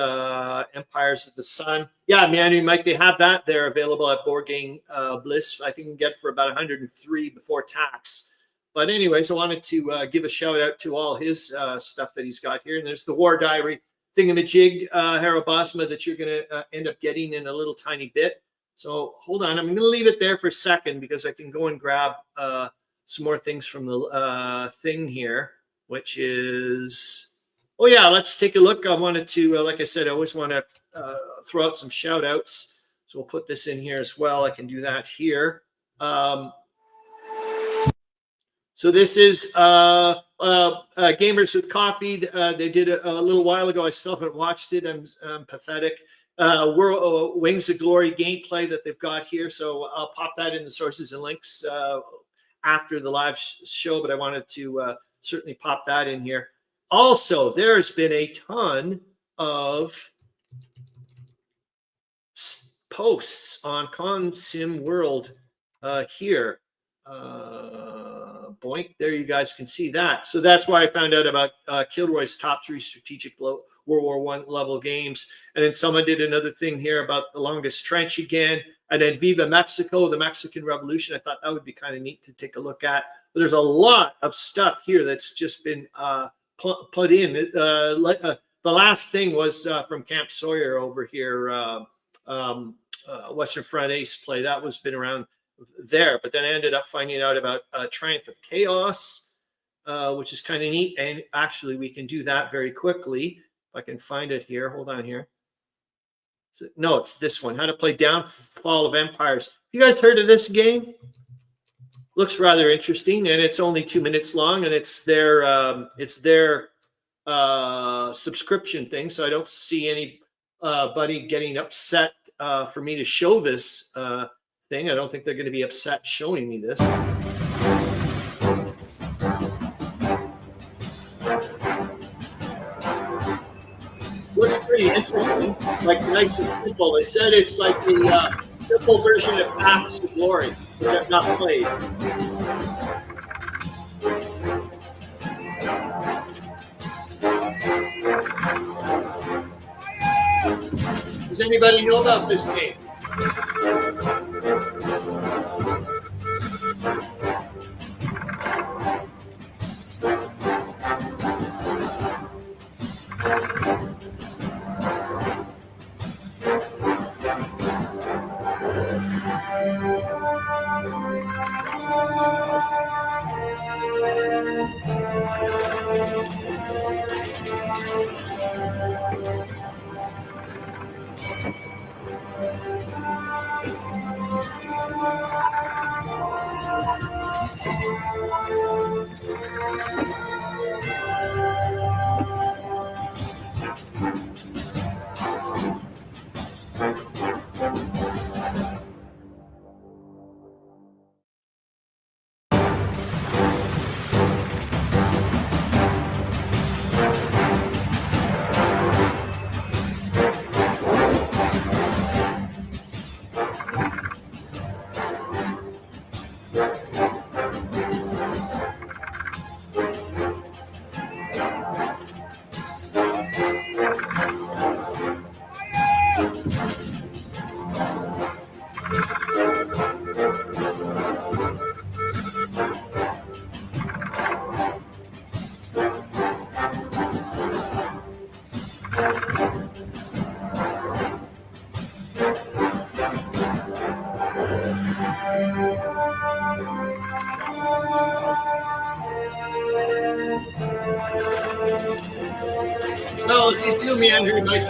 Empires of the Sun. Yeah, Meandering Mike, they have that there available at Board Game Bliss. I think you can get for about 103 before tax. But anyways, I wanted to give a shout out to all his stuff that he's got here. And there's the War Diary thingamajig, Harro Bosma, that you're going to end up getting in a little tiny bit. So hold on, I'm going to leave it there for a second because I can go and grab some more things from the thing here, which is, oh yeah, let's take a look. I wanted to, like I said, I always want to throw out some shout outs. So we'll put this in here as well. I can do that here. So this is Gamers with Coffee. They did it a little while ago. I still haven't watched it. I'm pathetic. Wings of Glory gameplay that they've got here. So I'll pop that in the sources and links after the live show, but I wanted to certainly pop that in here. Also, there's been a ton of posts on ConSim World here. Boink, there you guys can see that. So that's why I found out about Kilroy's top 3 strategic World War I level games. And then someone did another thing here about the Longest Trench again. And then Viva Mexico, the Mexican Revolution. I thought that would be kind of neat to take a look at. But there's a lot of stuff here that's just been put in. The last thing was from Camp Sawyer over here, Western Front Ace play. That was been around there. But then I ended up finding out about Triumph of Chaos, which is kind of neat. And actually, we can do that very quickly. If I can find it here. Hold on here. No, it's this one. How to play Downfall of Empires. You guys heard of this game? Looks rather interesting, and it's only 2 minutes long, and it's their subscription thing. So I don't see anybody getting upset for me to show this thing. I don't think they're going to be upset showing me this. Looks pretty interesting, like nice and simple. They said it's like the simple version of Paths to Glory, which I've not played. Does anybody know about this game? Well, if you do Meandering, Mike,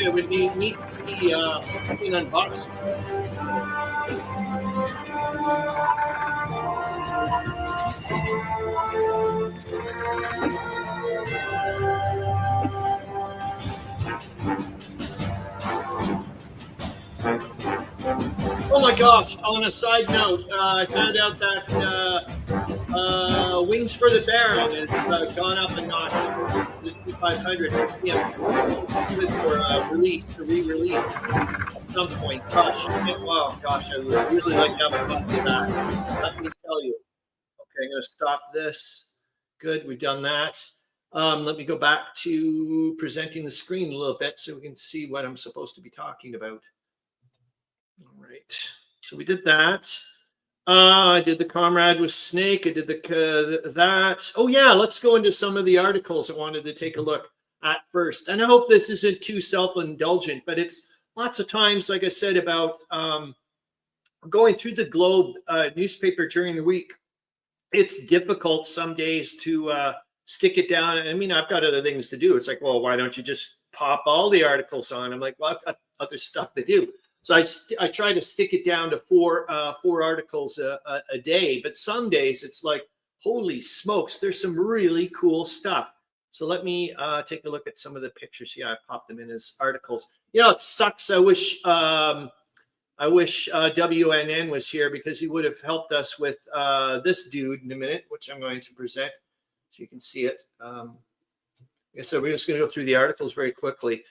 it would be neat to see being unboxed. Oh my gosh, on a side note, I found out that Wings for the Baron has gone up a notch. The 2500 yeah, good for release, to re-release at some point. Gosh, oh gosh, I would really like to have a copy of that. Let me tell you. I'm going to stop this. Good, we've done that. Let me go back to presenting the screen a little bit so we can see what I'm supposed to be talking about. All right, so we did that. I did the Comrade with Snake. I did that. Oh yeah, let's go into some of the articles I wanted to take a look at first. And I hope this isn't too self-indulgent, but it's lots of times, like I said, about going through the Globe newspaper during the week. It's difficult some days to stick it down. I mean, I've got other things to do. It's like, well, why don't you just pop all the articles on? I'm like, well, I've got other stuff to do. So I try to stick it down to four articles a day. But some days it's like, holy smokes, there's some really cool stuff. So let me take a look at some of the pictures. Yeah, I popped them in as articles. You know, it sucks. I wish WNN was here because he would have helped us with this dude in a minute, which I'm going to present so you can see it. So we're just going to go through the articles very quickly.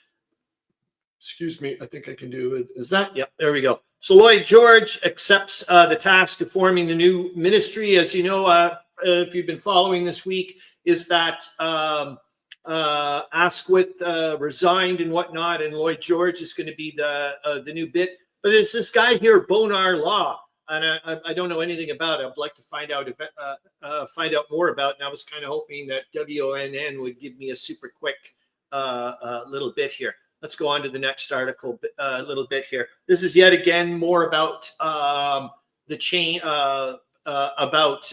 Excuse me, I think I can do it. Is that? Yep, there we go. So Lloyd George accepts the task of forming the new ministry. As you know, if you've been following this week, is that Asquith resigned and whatnot, and Lloyd George is going to be the new bit. But there's this guy here, Bonar Law, and I don't know anything about it. I'd like to find out more about it. And I was kind of hoping that WNN would give me a super quick little bit here. Let's go on to the next article a little bit here. This is yet again more about the chain about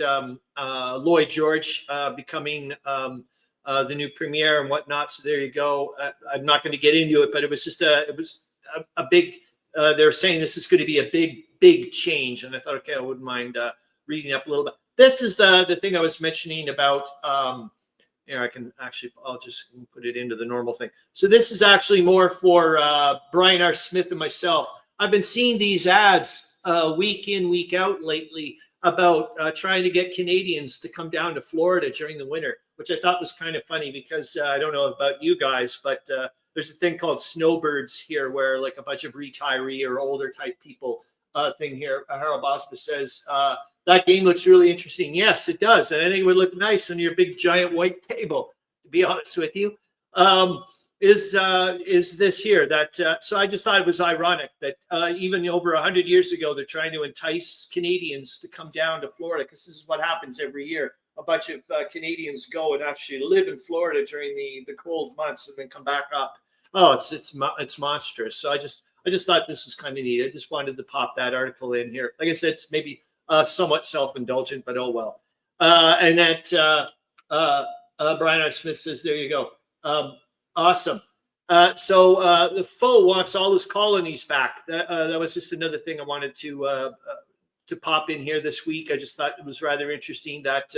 Lloyd George becoming the new premier and whatnot. So there you go. I'm not going to get into it, but it was just a big. They're saying this is going to be a big change, and I thought, okay, I wouldn't mind reading up a little bit. This is the thing I was mentioning about. I'll just put it into the normal thing. So this is actually more for Brian R. Smith and myself. I've been seeing these ads week in, week out lately about trying to get Canadians to come down to Florida during the winter, which I thought was kind of funny because I don't know about you guys, but there's a thing called snowbirds here where like a bunch of retiree or older type people thing here. Harro Bosma says, that game looks really interesting. Yes, it does. And I think it would look nice on your big giant white table, to be honest with you. Is this here that so I just thought it was ironic that even over 100 years ago, they're trying to entice Canadians to come down to Florida, because this is what happens every year. A bunch of Canadians go and actually live in Florida during the cold months and then come back up. Oh, it's monstrous. So I just thought this was kind of neat. I just wanted to pop that article in here. Like I said, it's maybe somewhat self-indulgent, but oh well. And that Brian R. Smith says, there you go. Awesome. So the foe wants all his colonies back. That was just another thing I wanted to pop in here this week. I just thought it was rather interesting that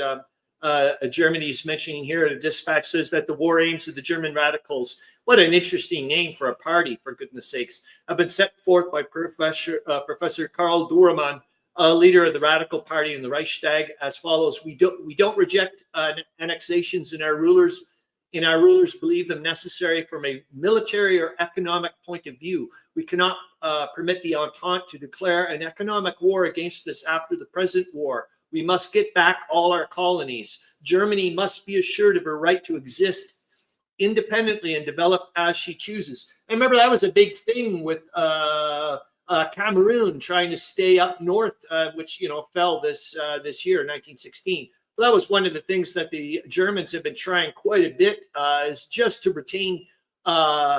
Germany's mentioning here. A dispatch says that the war aims of the German radicals. What an interesting name for a party, for goodness sakes. Have been set forth by Professor Karl Duremann, leader of the Radical Party in the Reichstag, as follows: We don't reject annexations, and our rulers believe them necessary from a military or economic point of view. We cannot permit the Entente to declare an economic war against us after the present war. We must get back all our colonies. Germany must be assured of her right to exist independently and develop as she chooses. I remember that was a big thing with Cameroon trying to stay up north, which fell this year, 1916. Well, that was one of the things that the Germans have been trying quite a bit, is just to retain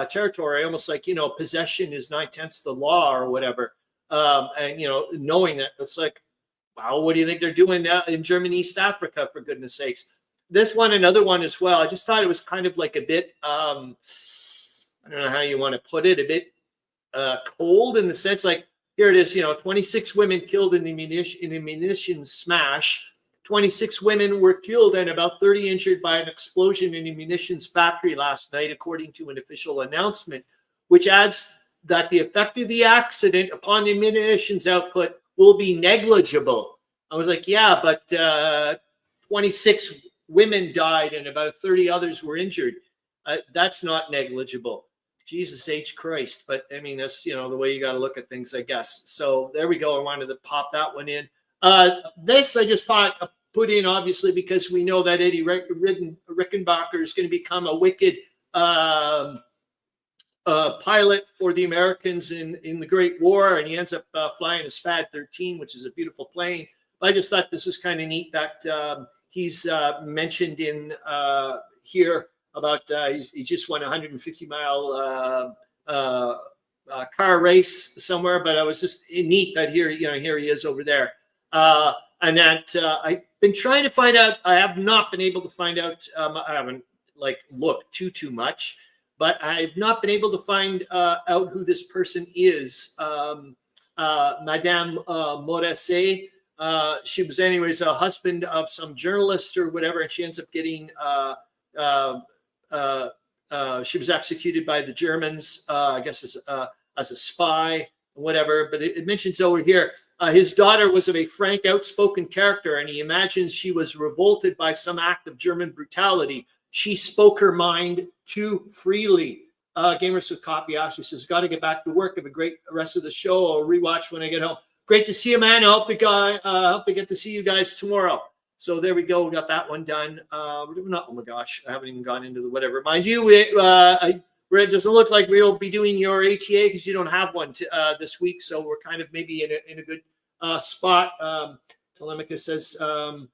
territory, almost like possession is 9/10 the law or whatever. And knowing that, it's like, wow, what do you think they're doing in Germany, East Africa, for goodness sakes? This one, another one as well. I just thought it was kind of like a bit, I don't know how you want to put it, a bit cold in the sense, like, here it is, 26 women killed in the munitions smash. 26 women were killed and about 30 injured by an explosion in a munitions factory last night, according to an official announcement, which adds that the effect of the accident upon the munitions output will be negligible. I was like, yeah, but 26 women died and about 30 others were injured. That's not negligible. Jesus H. Christ. But I mean, that's, the way you got to look at things, I guess. So there we go. I wanted to pop that one in. This, I just thought put in, obviously, because we know that Eddie Rickenbacker is going to become a wicked pilot for the Americans in the Great War, and he ends up flying a SPAD-13, which is a beautiful plane. I just thought this was kind of neat that he's mentioned in here about he just won a 150-mile car race somewhere, but I was just neat that here he is over there. And that I've been trying to find out. I have not been able to find out. I haven't looked too much, but I've not been able to find out who this person is. Madame Morasset. She was anyways a husband of some journalist or whatever, and she ends up getting she was executed by the Germans, I guess as a spy, whatever. But it mentions over here, his daughter was of a frank, outspoken character, and he imagines she was revolted by some act of German brutality. She spoke her mind too freely. Gamers with Coffee Ashley says, got to get back to work. Have a great rest of the show. I'll rewatch when I get home. Great to see you, man. I hope we get to see you guys tomorrow. So there we go. We got that one done. Oh my gosh, I haven't even gone into the whatever. Mind you, it doesn't look like we'll be doing your ATA because you don't have one this week. So we're kind of maybe in a good spot. Tolemykus says, I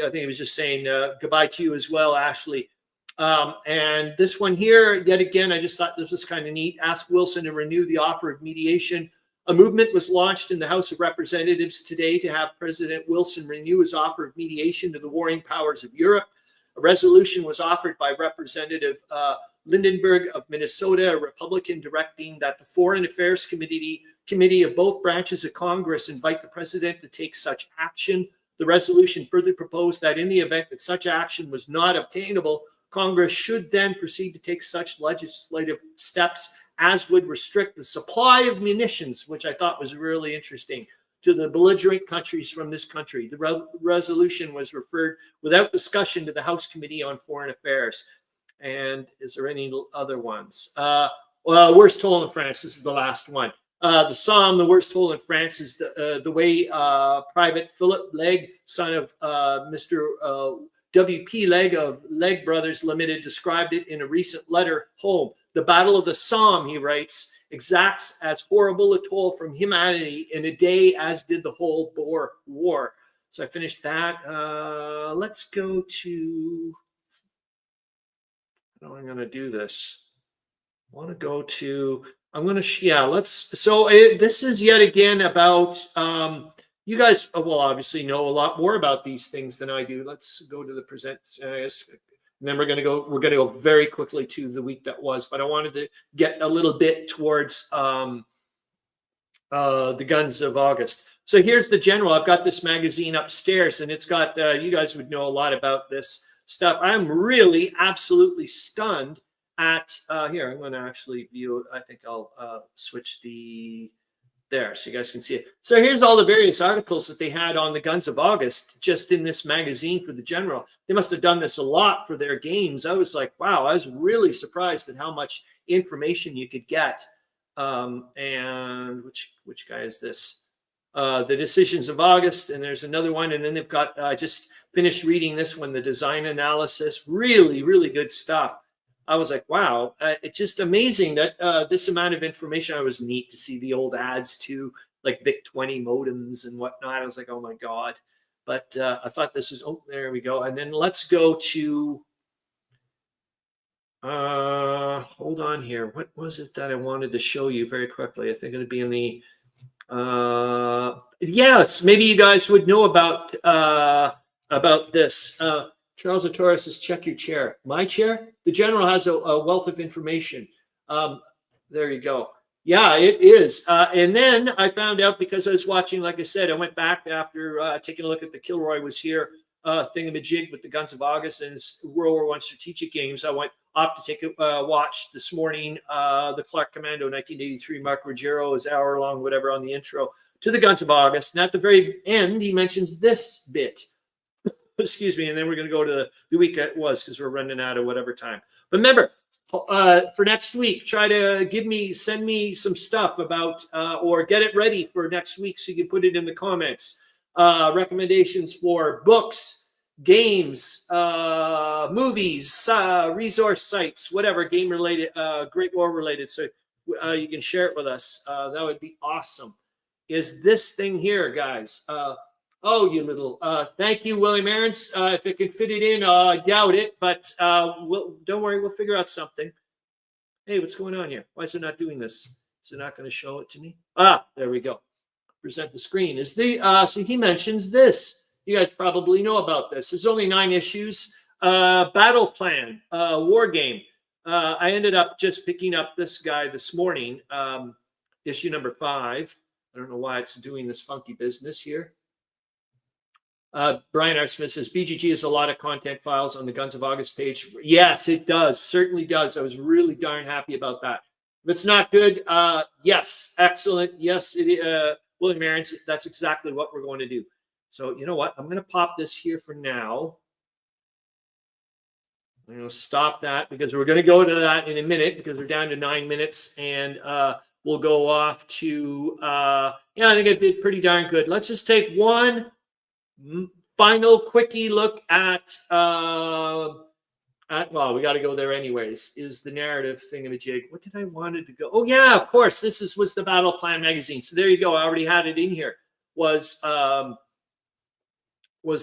think he was just saying goodbye to you as well, Ashley. And this one here, yet again, I just thought this was kind of neat. Ask Wilson to renew the offer of mediation. A movement was launched in the House of Representatives today to have President Wilson renew his offer of mediation to the warring powers of Europe. A resolution was offered by Representative Lindenberg of Minnesota, a Republican, directing that the Foreign Affairs Committee of both branches of Congress invite the president to take such action. The resolution further proposed that in the event that such action was not obtainable, Congress should then proceed to take such legislative steps as would restrict the supply of munitions, which I thought was really interesting, to the belligerent countries from this country. The resolution was referred without discussion to the House Committee on Foreign Affairs. And is there any other ones? Worst toll in France. This is the last one. The Somme, the worst toll in France, is the way Private Philip Legge, son of Mr. W.P. Legge of Legge Brothers Limited, described it in a recent letter home. The Battle of the Somme, he writes, exacts as horrible a toll from humanity in a day as did the whole Boer War. So I finished that. Let's go to, how am I going to do this? I want to go to, I'm going to, yeah, let's, so this is yet again about, you guys will obviously know a lot more about these things than I do. Let's go to the present. And then we're going to go very quickly to the week that was, but I wanted to get a little bit towards the Guns of August. So here's the general. I've got this magazine upstairs, and it's got, you guys would know a lot about this stuff. I'm really absolutely stunned at, here, I'm going to actually view, I think I'll switch the, there, so you guys can see it. So here's all the various articles that they had on the Guns of August just in this magazine for the general. They must have done this a lot for their games. I was like, wow, I was really surprised at how much information you could get. And which guy is this? The Decisions of August, and there's another one. And then they've got, just finished reading this one, the Design Analysis. Really, really good stuff. I was like, wow, it's just amazing that this amount of information. I was neat to see the old ads too, like VIC-20 modems and whatnot. I was like, oh my God. But I thought this was, oh, there we go. And then let's go to, hold on here. What was it that I wanted to show you very quickly? I think it'd be in the, yes, maybe you guys would know about this. Charles Atora says, check your chair. My chair? The general has a wealth of information. There you go. Yeah, it is. And then I found out because I was watching, like I said, I went back after taking a look at the Kilroy Was Here thingamajig with the Guns of August and World War I strategic games. I went off to take a watch this morning, the Clark Commando 1983, Mark Ruggiero is hour-long, whatever, on the intro to the Guns of August. And at the very end, he mentions this bit. Excuse me, and then we're going to go to the week it was because we're running out of whatever time. But remember, for next week, try to send me some stuff about, or get it ready for next week so you can put it in the comments. Recommendations for books, games, movies, resource sites, whatever game related, Great War related. So you can share it with us. That would be awesome. Is this thing here, guys? Oh, you little. Thank you, William Aarons. If it could fit it in, I doubt it, but don't worry, we'll figure out something. Hey, what's going on here? Why is it not doing this? Is it not going to show it to me? Ah, there we go. Present the screen. Is the so he mentions this. You guys probably know about this. There's only 9 issues. Battle Plan, war game. I ended up just picking up this guy this morning, issue number 5. I don't know why it's doing this funky business here. Brian R. Smith says, BGG has a lot of content files on the Guns of August page. Yes, it does. Certainly does. I was really darn happy about that. If it's not good, yes, excellent. Yes, William Aarons, that's exactly what we're going to do. So you know what? I'm going to pop this here for now. I'm going to stop that because we're going to go to that in a minute because we're down to 9 minutes and we'll go off to, yeah, I think I did pretty darn good. Let's just take one final quickie look at well, we got to go there anyways, is the narrative thingamajig. What did I wanted to go? Oh yeah, of course, this was the Battle Plan magazine. So there you go. I already had it in here. Was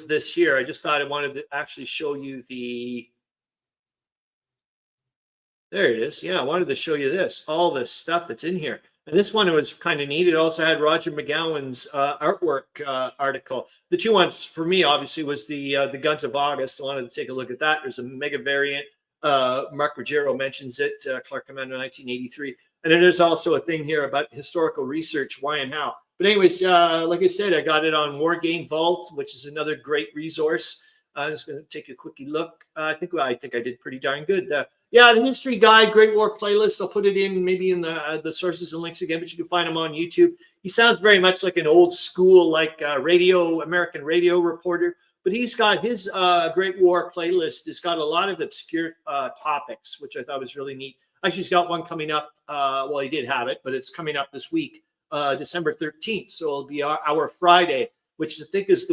this here. I just thought I wanted to actually show you the, there it is. Yeah, I wanted to show you this, all this stuff that's in here. And this one was kind of neat. It also had Roger McGowan's artwork article. The 2 ones for me, obviously, was the Guns of August. I wanted to take a look at that. There's a mega variant. Mark Ruggiero mentions it, Clark Commander 1983. And then there's also a thing here about historical research, why and how. But anyways, like I said, I got it on War Game Vault, which is another great resource. I'm just going to take a quickie look. I think I did pretty darn good. Yeah, the history guide, Great War playlist. I'll put it in maybe in the sources and links again, but you can find him on YouTube. He sounds very much like an old school, like American radio reporter. But he's got his Great War playlist. It's got a lot of obscure topics, which I thought was really neat. Actually, he's got one coming up. Well, he did have it, but it's coming up this week, December 13th. So it'll be our Friday, which I think is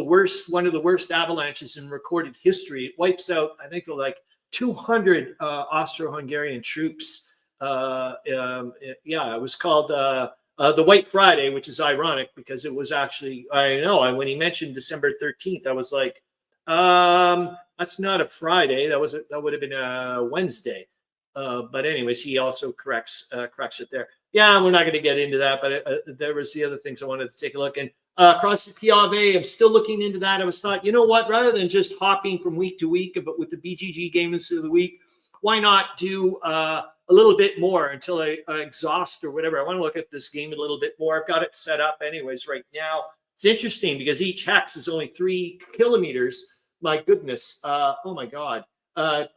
one of the worst avalanches in recorded history. It wipes out, I think, like 200 Austro-Hungarian troops. Yeah, it was called the White Friday, which is ironic because it was actually, I know, when he mentioned December 13th, I was like, that's not a Friday. That would have been a Wednesday. But anyways, he also corrects it there. Yeah, we're not going to get into that, but there was the other things I wanted to take a look at. Across the Piave, I'm still looking into that. I was thought, you know what, rather than just hopping from week to week, but with the BGG games of the week, why not do a little bit more until I exhaust or whatever. I want to look at this game a little bit more. I've got it set up anyways right now. It's interesting because each hex is only 3 kilometers. My goodness. Oh my God.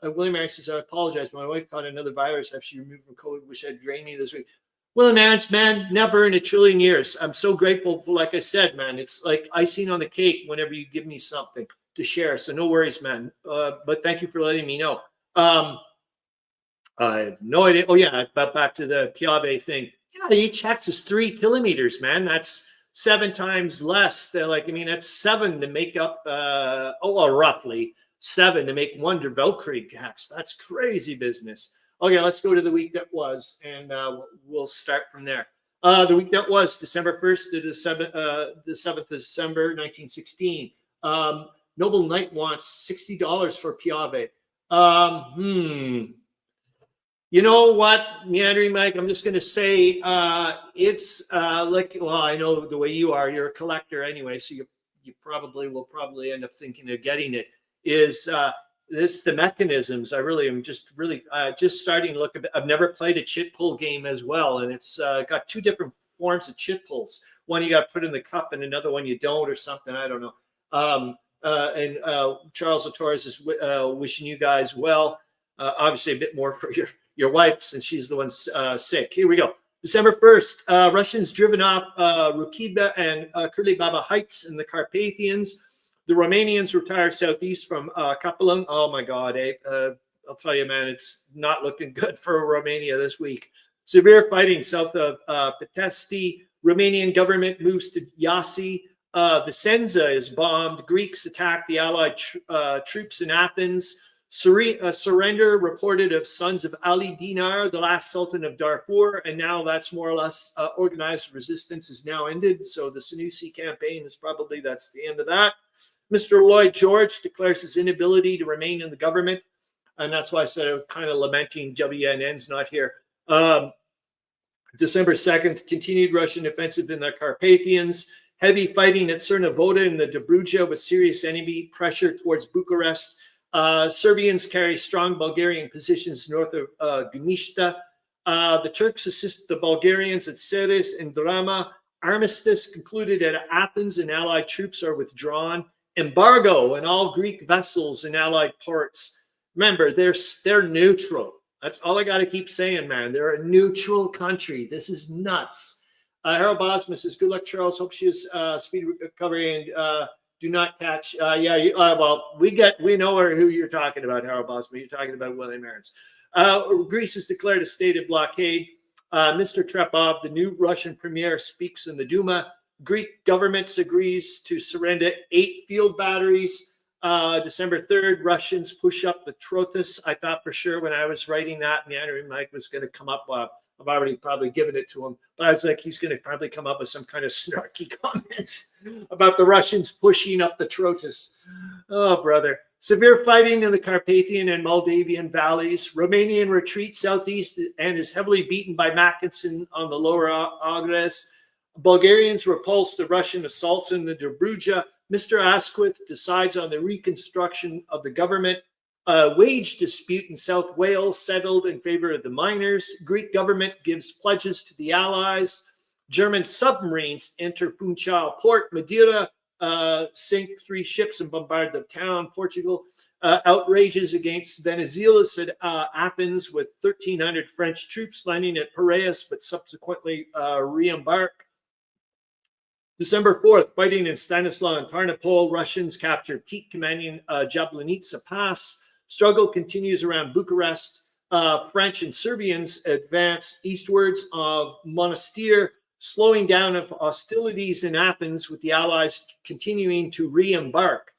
William Aaron says, I apologize. My wife caught another virus after she removed from COVID, which had drained me this week. William Aaron's, man, never in a trillion years. I'm so grateful for, like I said, man, it's like icing on the cake whenever you give me something to share. So no worries, man. But thank you for letting me know. I have no idea. Oh, yeah, back to the Piave thing. Yeah, each hex is 3 kilometers, man. That's 7 times less. They're like, I mean, that's 7 to make up, roughly 7 to make one Der Weltkrieg hex. That's crazy business. Okay, let's go to the week that was, and we'll start from there. The week that was December 1st to the 7th of December, 1916. Noble Knight wants $60 for Piave. You know what, Meandering Mike, I'm just going to say it's like, well, I know the way you are. You're a collector anyway, so you will probably end up thinking of getting it. Is the mechanisms. I really am just starting to look at. I've never played a chit pull game as well, and it's got 2 different forms of chit pulls. One you got to put in the cup, and another one you don't, or something. I don't know. And Charles Torres is wishing you guys well. Obviously, a bit more for your wife since she's the one sick. Here we go. December 1st, Russians driven off Rukiba and Kurlibaba Heights in the Carpathians. The Romanians retired southeast from Kapelung. Oh, my God. I'll tell you, man, it's not looking good for Romania this week. Severe fighting south of Pitești. Romanian government moves to Iasi. Vicenza is bombed. Greeks attack the Allied troops in Athens. Surrender reported of sons of Ali Dinar, the last sultan of Darfur, and now that's more or less organized resistance is now ended. So the Senussi campaign is probably, that's the end of that. Mr. Lloyd George declares his inability to remain in the government, and that's why I said I'm kind of lamenting WNN's not here. December 2nd, continued Russian offensive in the Carpathians. Heavy fighting at Cernavoda in the Dobruja with serious enemy pressure towards Bucharest. Serbians carry strong Bulgarian positions north of Gunishta. The Turks assist the Bulgarians at Ceres and Drama. Armistice concluded at Athens and Allied troops are withdrawn. Embargo on all Greek vessels in Allied ports. Remember, they're neutral. That's all I got to keep saying, man. They're a neutral country. This is nuts. Harro Bosma says, good luck, Charles. Hope she has speedy recovery and do not catch. Well, we know who you're talking about, Harro Bosma. You're talking about William Aarons. Greece has declared a state of blockade. Mr. Trepov, the new Russian premier, speaks in the Duma. Greek government agrees to surrender 8 field batteries. December 3rd, Russians push up the Trotus. I thought for sure when I was writing that, Meandering Mike was going to come up. I've already probably given it to him, but I was like, he's going to probably come up with some kind of snarky comment about the Russians pushing up the Trotus. Oh, brother. Severe fighting in the Carpathian and Moldavian valleys. Romanian retreat southeast and is heavily beaten by Mackinson on the lower Agres. Bulgarians repulse the Russian assaults in the Dobruja. Mr. Asquith decides on the reconstruction of the government. Wage dispute in South Wales settled in favor of the miners. Greek government gives pledges to the Allies. German submarines enter Funchal port. Madeira sink 3 ships and bombard the town. Portugal outrages against Venizelos at Athens with 1,300 French troops landing at Piraeus, but subsequently re-embark. December 4th, fighting in Stanislaw and Tarnopol. Russians capture Pete commanding Jablanica Pass. Struggle continues around Bucharest. French and Serbians advance eastwards of Monastir, slowing down of hostilities in Athens with the Allies continuing to re-embark.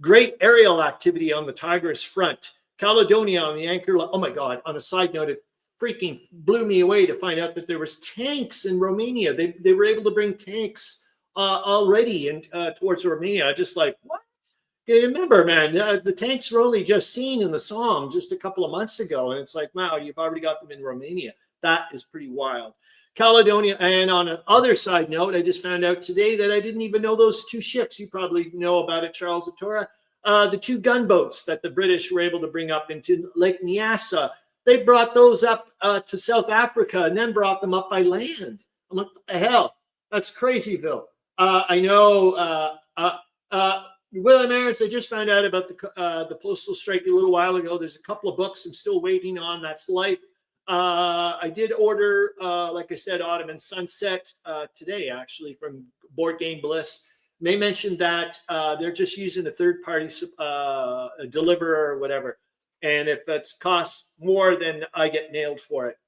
Great aerial activity on the Tigris front. Caledonia on the anchor. Oh my God, on a side note, it freaking blew me away to find out that there was tanks in Romania. They were able to bring tanks already towards Romania. Just like, what? You remember, man, the tanks were only just seen in the Somme just a couple of months ago. And it's like, wow, you've already got them in Romania. That is pretty wild. Caledonia. And on another side note, I just found out today that I didn't even know those 2 ships. You probably know about it, Charles Atora. The 2 gunboats that the British were able to bring up into Lake Nyasa. They brought those up to South Africa and then brought them up by land. I'm like, what the hell? That's crazyville. I know William Aarons, I just found out about the postal strike a little while ago. There's a couple of books I'm still waiting on. That's life. I did order, like I said, Autumn and Sunset today, actually, from Board Game Bliss. And they mentioned that they're just using a third-party deliverer or whatever. And if that's costs more, then I get nailed for it.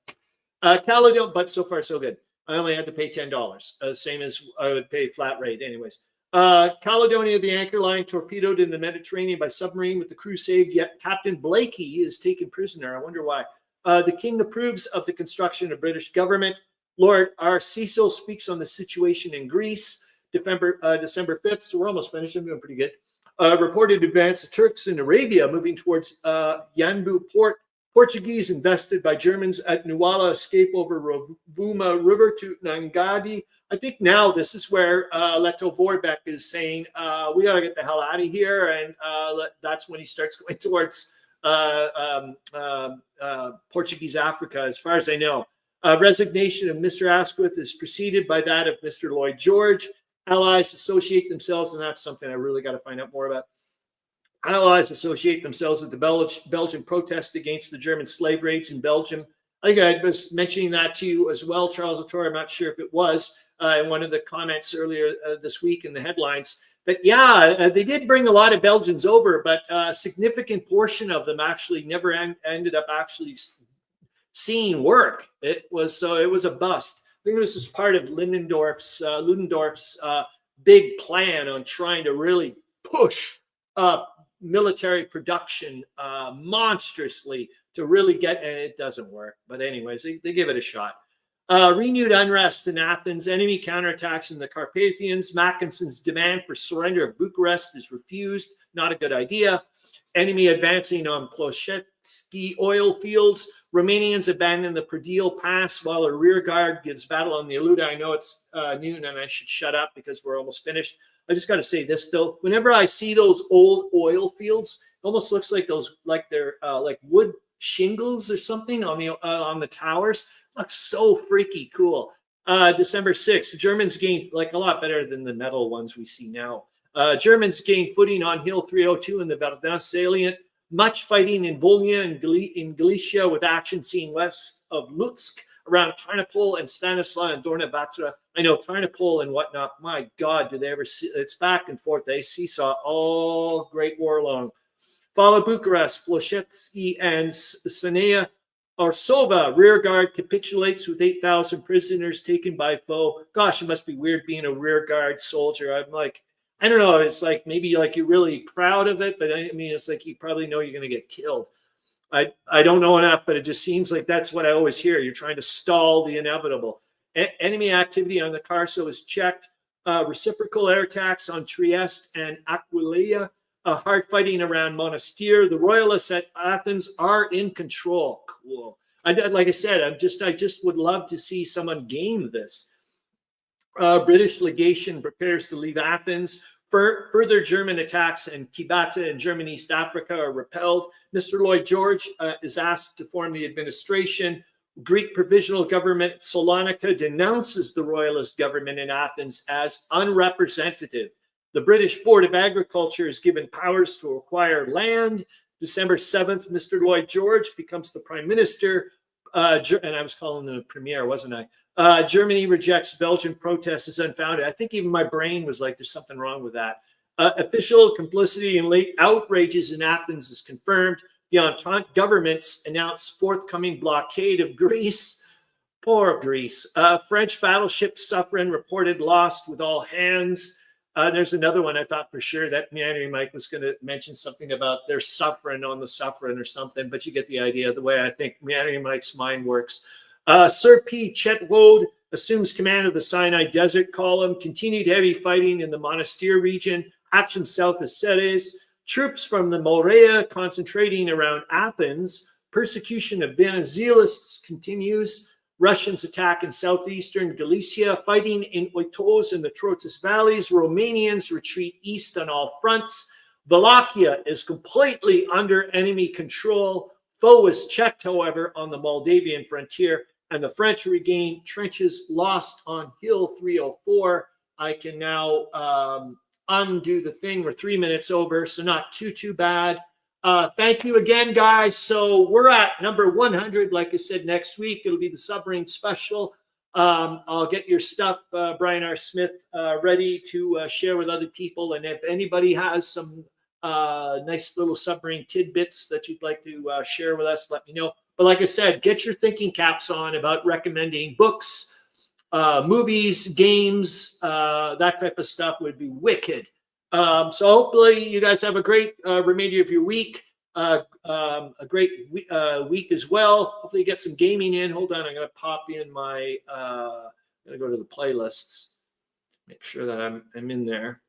Caledonia, but so far so good. I only had to pay $10, same as I would pay flat rate anyways. Caledonia, the anchor line, torpedoed in the Mediterranean by submarine with the crew saved, yet Captain Blakey is taken prisoner. I wonder why. The king approves of the construction of British government. Lord R. Cecil speaks on the situation in Greece. December 5th, so we're almost finished. I'm doing pretty good. Reported advance of Turks in Arabia moving towards Yanbu port. Portuguese invested by Germans at Nuala escape over Rovuma River to Nangadi. I think now this is where Leto Vorbeck is saying, we got to get the hell out of here. And that's when he starts going towards Portuguese Africa, as far as I know. Resignation of Mr. Asquith is preceded by that of Mr. Lloyd George. Allies associate themselves, and that's something I really got to find out more about. Allies associate themselves with the Belgian protest against the German slave raids in Belgium. I think I was mentioning that to you as well, Charles Latour. I'm not sure if it was in one of the comments earlier this week in the headlines. But yeah, they did bring a lot of Belgians over, but a significant portion of them actually never ended up actually seeing work. It was a bust. I think this is part of Ludendorff's big plan on trying to really push up military production monstrously to really get, and it doesn't work. But anyways, they give it a shot. Renewed unrest in Athens, enemy counterattacks in the Carpathians. Mackinson's demand for surrender of Bucharest is refused. Not a good idea. Enemy advancing on Ploshetsky oil fields. Romanians abandon the Pradil Pass while a rear guard gives battle on the Aluda. I know it's noon and I should shut up because we're almost finished. I just got to say this though. Whenever I see those old oil fields, it almost looks like those, like they're like wood shingles or something on the towers. Looks so freaky cool. December 6th, Germans gained, like a lot better than the metal ones we see now. Germans gained footing on Hill 302 in the Verdun salient. Much fighting in Volhynia and in Galicia, with action seen west of Lutsk, around Tarnopol and Stanislav and Dornavatra. I know Tarnopol and whatnot. My God, do they ever see? It's back and forth. They seesaw all Great War long. Follow Bucharest, Ploshetsky and Sanea. Orsova, rear guard capitulates with 8,000 prisoners taken by foe. Gosh, it must be weird being a rear guard soldier. I'm like, I don't know. It's like maybe like you're really proud of it, but I mean, it's like you probably know you're going to get killed. I don't know enough, but it just seems like that's what I always hear. You're trying to stall the inevitable. Enemy activity on the Carso is checked. Reciprocal air attacks on Trieste and Aquileia. Hard fighting around Monastir. The royalists at Athens are in control. Cool. Like I said, I just would love to see someone game this. British legation prepares to leave Athens. Further German attacks in Kibata and German East Africa are repelled. Mr. Lloyd George is asked to form the administration. Greek provisional government Salonika denounces the royalist government in Athens as unrepresentative. The British Board of Agriculture is given powers to acquire land. December 7th, Mr. Lloyd George becomes the prime minister. And I was calling him the premier, wasn't I? Germany rejects Belgian protests as unfounded. I think even my brain was like, there's something wrong with that. Official complicity in late outrages in Athens is confirmed. The Entente governments announce forthcoming blockade of Greece. Poor Greece. French battleship Suffren reported lost with all hands. There's another one I thought for sure that Meandering Mike was going to mention something about their Suffren on the Suffren or something, but you get the idea of the way I think Meandering Mike's mind works. Sir P. Chetwode assumes command of the Sinai Desert Column. Continued heavy fighting in the Monastir region. Action south of Ceres. Troops from the Morea concentrating around Athens. Persecution of Venizelists continues. Russians attack in southeastern Galicia, fighting in Oitos and the Trotus valleys. Romanians retreat east on all fronts. Wallachia is completely under enemy control. Foe is checked, however, on the Moldavian frontier, and the French regain trenches lost on Hill 304. I can now undo the thing. We're 3 minutes over, so not too bad. Thank you again, guys. So we're at number 100. Like I said, next week it'll be the submarine special. I'll get your stuff, Brian R. Smith, ready to share with other people. And if anybody has some nice little submarine tidbits that you'd like to share with us, let me know. But like I said, get your thinking caps on about recommending books, movies, games, that type of stuff would be wicked. So hopefully you guys have a great remainder of your week, a great week as well. Hopefully you get some gaming in. Hold on, I'm going to pop in my, I'm going to go to the playlists, make sure that I'm in there.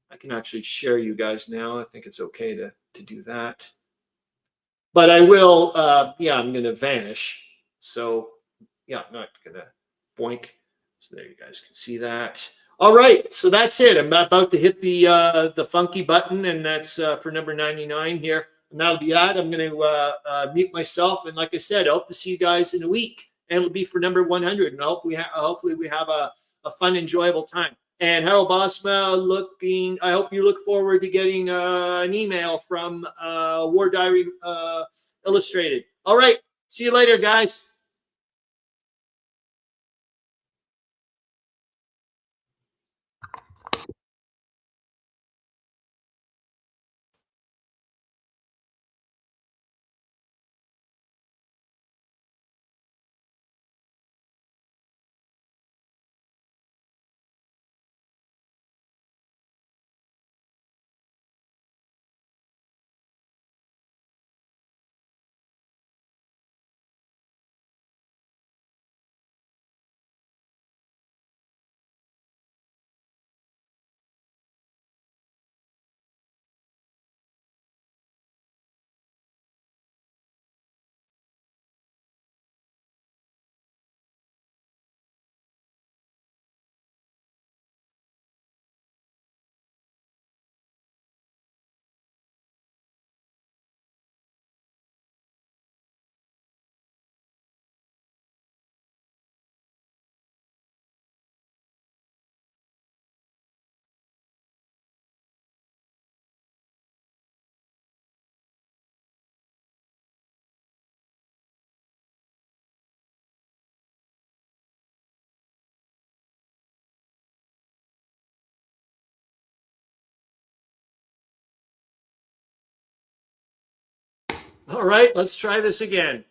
I can actually share you guys now. I think it's okay to do that. But I will, yeah, I'm going to vanish. So yeah, I'm not going to boink. So there you guys can see that. All right, so that's it. I'm about to hit the funky button, and that's for number 99 here. And that'll be that. I'm going to mute myself, and like I said, I hope to see you guys in a week, and it'll be for number 100. And hopefully we have a fun, enjoyable time. And Harro Bosma, I hope you look forward to getting an email from War Diary Illustrated. All right, see you later, guys. All right, let's try this again.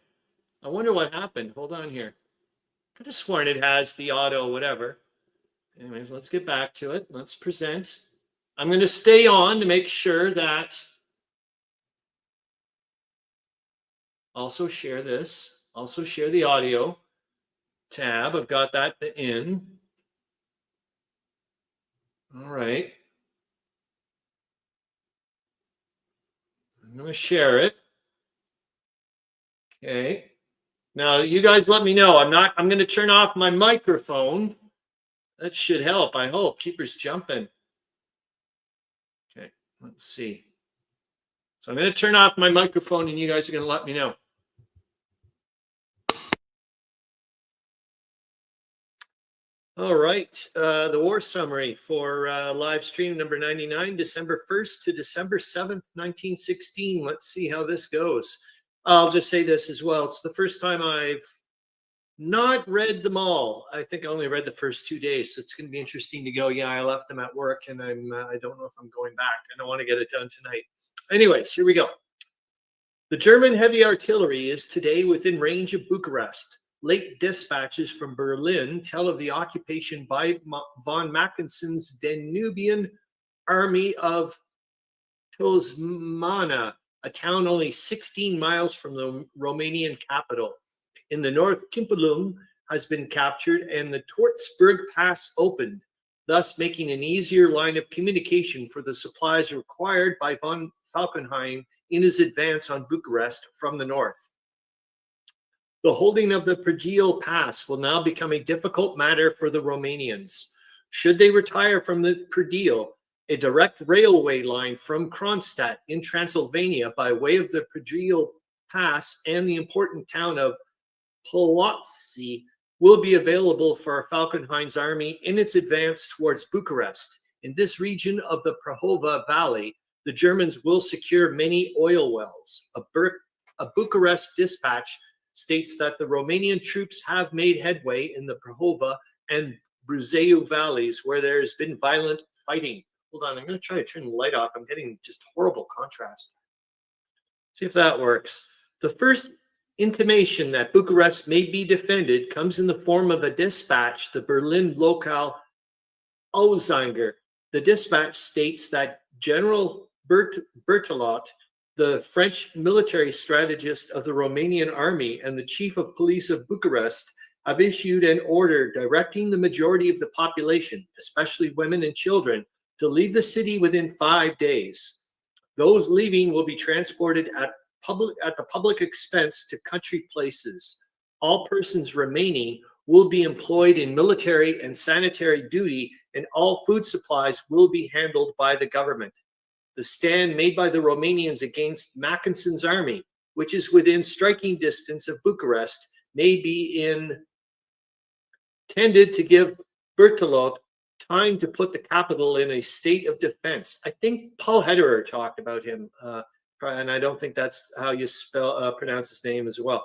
I wonder what happened. Hold on here. I could have sworn it has the auto, whatever. Anyways, let's get back to it. Let's present. I'm going to stay on to make sure that. Also share this. Also share the audio tab. I've got that in. All right. I'm going to share it. Okay. Now you guys let me know. I'm going to turn off my microphone. That should help, I hope. Keepers jumping. Okay, let's see. So I'm going to turn off my microphone and you guys are going to let me know. All right, the war summary for live stream number 99, December 1st to December 7th, 1916. Let's see how this goes. I'll just say this as well. It's the first time I've not read them all. I think I only read the first 2 days. So it's going to be interesting to go. Yeah, I left them at work and I don't know if I'm going back. I don't want to get it done tonight. Anyways, here we go. The German heavy artillery is today within range of Bucharest. Late dispatches from Berlin tell of the occupation by von Mackensen's Danubian army of Tosmana, a town only 16 miles from the Romanian capital. In the north, Kimpelung has been captured and the Tortsburg Pass opened, thus making an easier line of communication for the supplies required by von Falkenhayn in his advance on Bucharest from the north. The holding of the Pragil Pass will now become a difficult matter for the Romanians. Should they retire from the Pragil, a direct railway line from Kronstadt in Transylvania by way of the Pragil Pass and the important town of Polotsi will be available for Falkenhayn's army in its advance towards Bucharest. In this region of the Prahova Valley, the Germans will secure many oil wells. A Bucharest dispatch states that the Romanian troops have made headway in the Prahova and Buzău valleys where there has been violent fighting. Hold on, I'm going to try to turn the light off. I'm getting just horrible contrast. See if that works. The first intimation that Bucharest may be defended comes in the form of a dispatch, the Berlin locale Auzinger. The dispatch states that General Berthelot, the French military strategist of the Romanian army and the chief of police of Bucharest, have issued an order directing the majority of the population, especially women and children, to leave the city within 5 days. Those leaving will be transported at the public expense to country places. All persons remaining will be employed in military and sanitary duty, and all food supplies will be handled by the government. The stand made by the Romanians against Mackensen's army, which is within striking distance of Bucharest, may be intended to give Berthelot time to put the capital in a state of defense. I think Paul Hederer talked about him, and I don't think that's how you pronounce his name as well.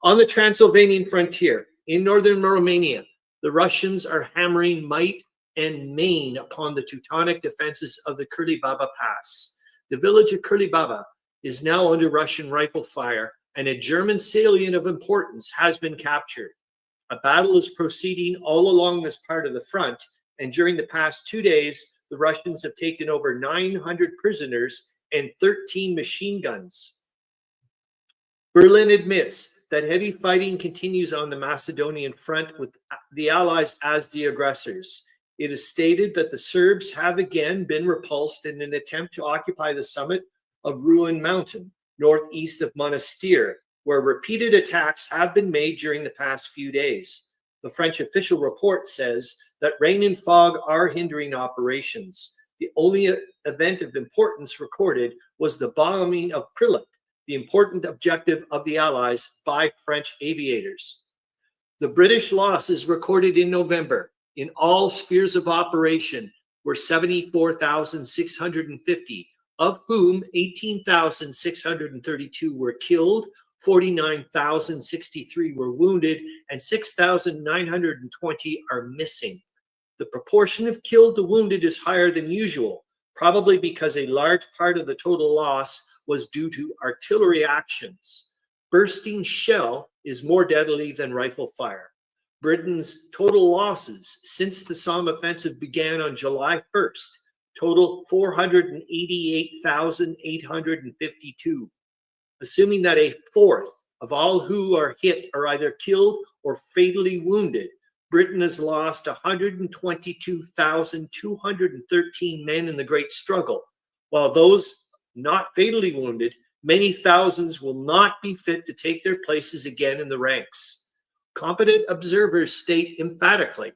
On the Transylvanian frontier, in northern Romania, the Russians are hammering might and main upon the Teutonic defenses of the Curly-Baba Pass. The village of Curly-Baba is now under Russian rifle fire, and a German salient of importance has been captured. A battle is proceeding all along this part of the front, and during the past 2 days, the Russians have taken over 900 prisoners and 13 machine guns. Berlin admits that heavy fighting continues on the Macedonian front with the Allies as the aggressors. It is stated that the Serbs have again been repulsed in an attempt to occupy the summit of Ruin Mountain, northeast of Monastir, where repeated attacks have been made during the past few days. The French official report says that rain and fog are hindering operations. The only event of importance recorded was the bombing of Prilep, the important objective of the Allies, by French aviators. The British losses recorded in November in all spheres of operation were 74,650, of whom 18,632 were killed, 49,063 were wounded, and 6,920 are missing. The proportion of killed to wounded is higher than usual, probably because a large part of the total loss was due to artillery actions. Bursting shell is more deadly than rifle fire. Britain's total losses since the Somme offensive began on July 1st total 488,852. Assuming that a fourth of all who are hit are either killed or fatally wounded, Britain has lost 122,213 men in the Great Struggle, while those not fatally wounded, many thousands will not be fit to take their places again in the ranks. Competent observers state emphatically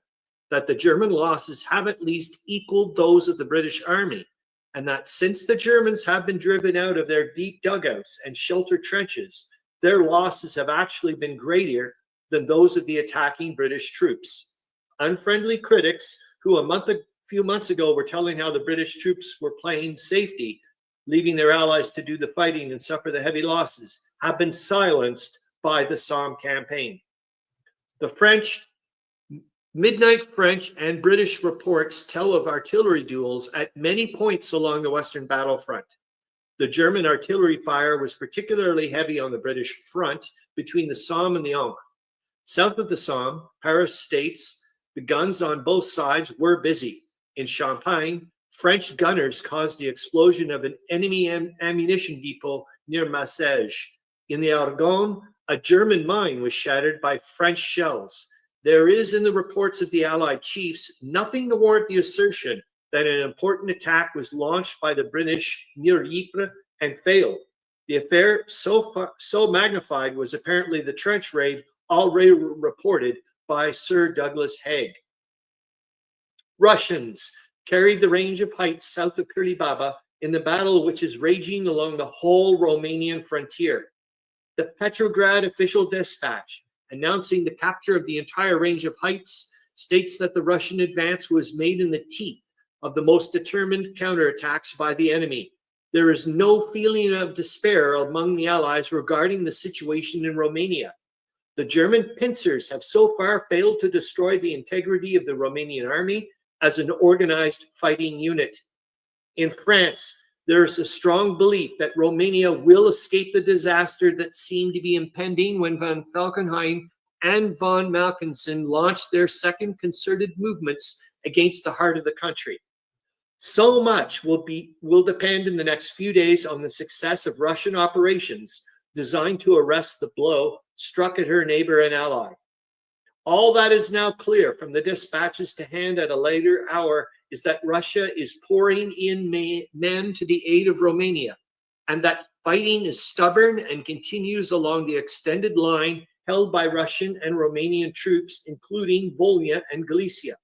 that the German losses have at least equaled those of the British Army, and that since the Germans have been driven out of their deep dugouts and shelter trenches, their losses have actually been greater than those of the attacking British troops. Unfriendly critics who a few months ago were telling how the British troops were playing safety, leaving their allies to do the fighting and suffer the heavy losses, have been silenced by the Somme campaign. The midnight French and British reports tell of artillery duels at many points along the Western battlefront. The German artillery fire was particularly heavy on the British front between the Somme and the Ancre. South of the Somme, Paris states, the guns on both sides were busy. In Champagne, French gunners caused the explosion of an enemy ammunition depot near Massèges. In the Argonne, a German mine was shattered by French shells. There is in the reports of the Allied chiefs nothing to warrant the assertion that an important attack was launched by the British near Ypres and failed. The affair so magnified was apparently the trench raid already reported by Sir Douglas Haig. Russians carried the range of heights south of Curly-Baba in the battle which is raging along the whole Romanian frontier. The Petrograd official dispatch announcing the capture of the entire range of heights states that the Russian advance was made in the teeth of the most determined counterattacks by the enemy. There is no feeling of despair among the Allies regarding the situation in Romania. The German pincers have so far failed to destroy the integrity of the Romanian army as an organized fighting unit. In France, there is a strong belief that Romania will escape the disaster that seemed to be impending when von Falkenhayn and von Malkinson launched their second concerted movements against the heart of the country. So much will depend in the next few days on the success of Russian operations designed to arrest the blow struck at her neighbor and ally. All that is now clear from the dispatches to hand at a later hour is that Russia is pouring in men to the aid of Romania, and that fighting is stubborn and continues along the extended line held by Russian and Romanian troops, including Volhynia and Galicia.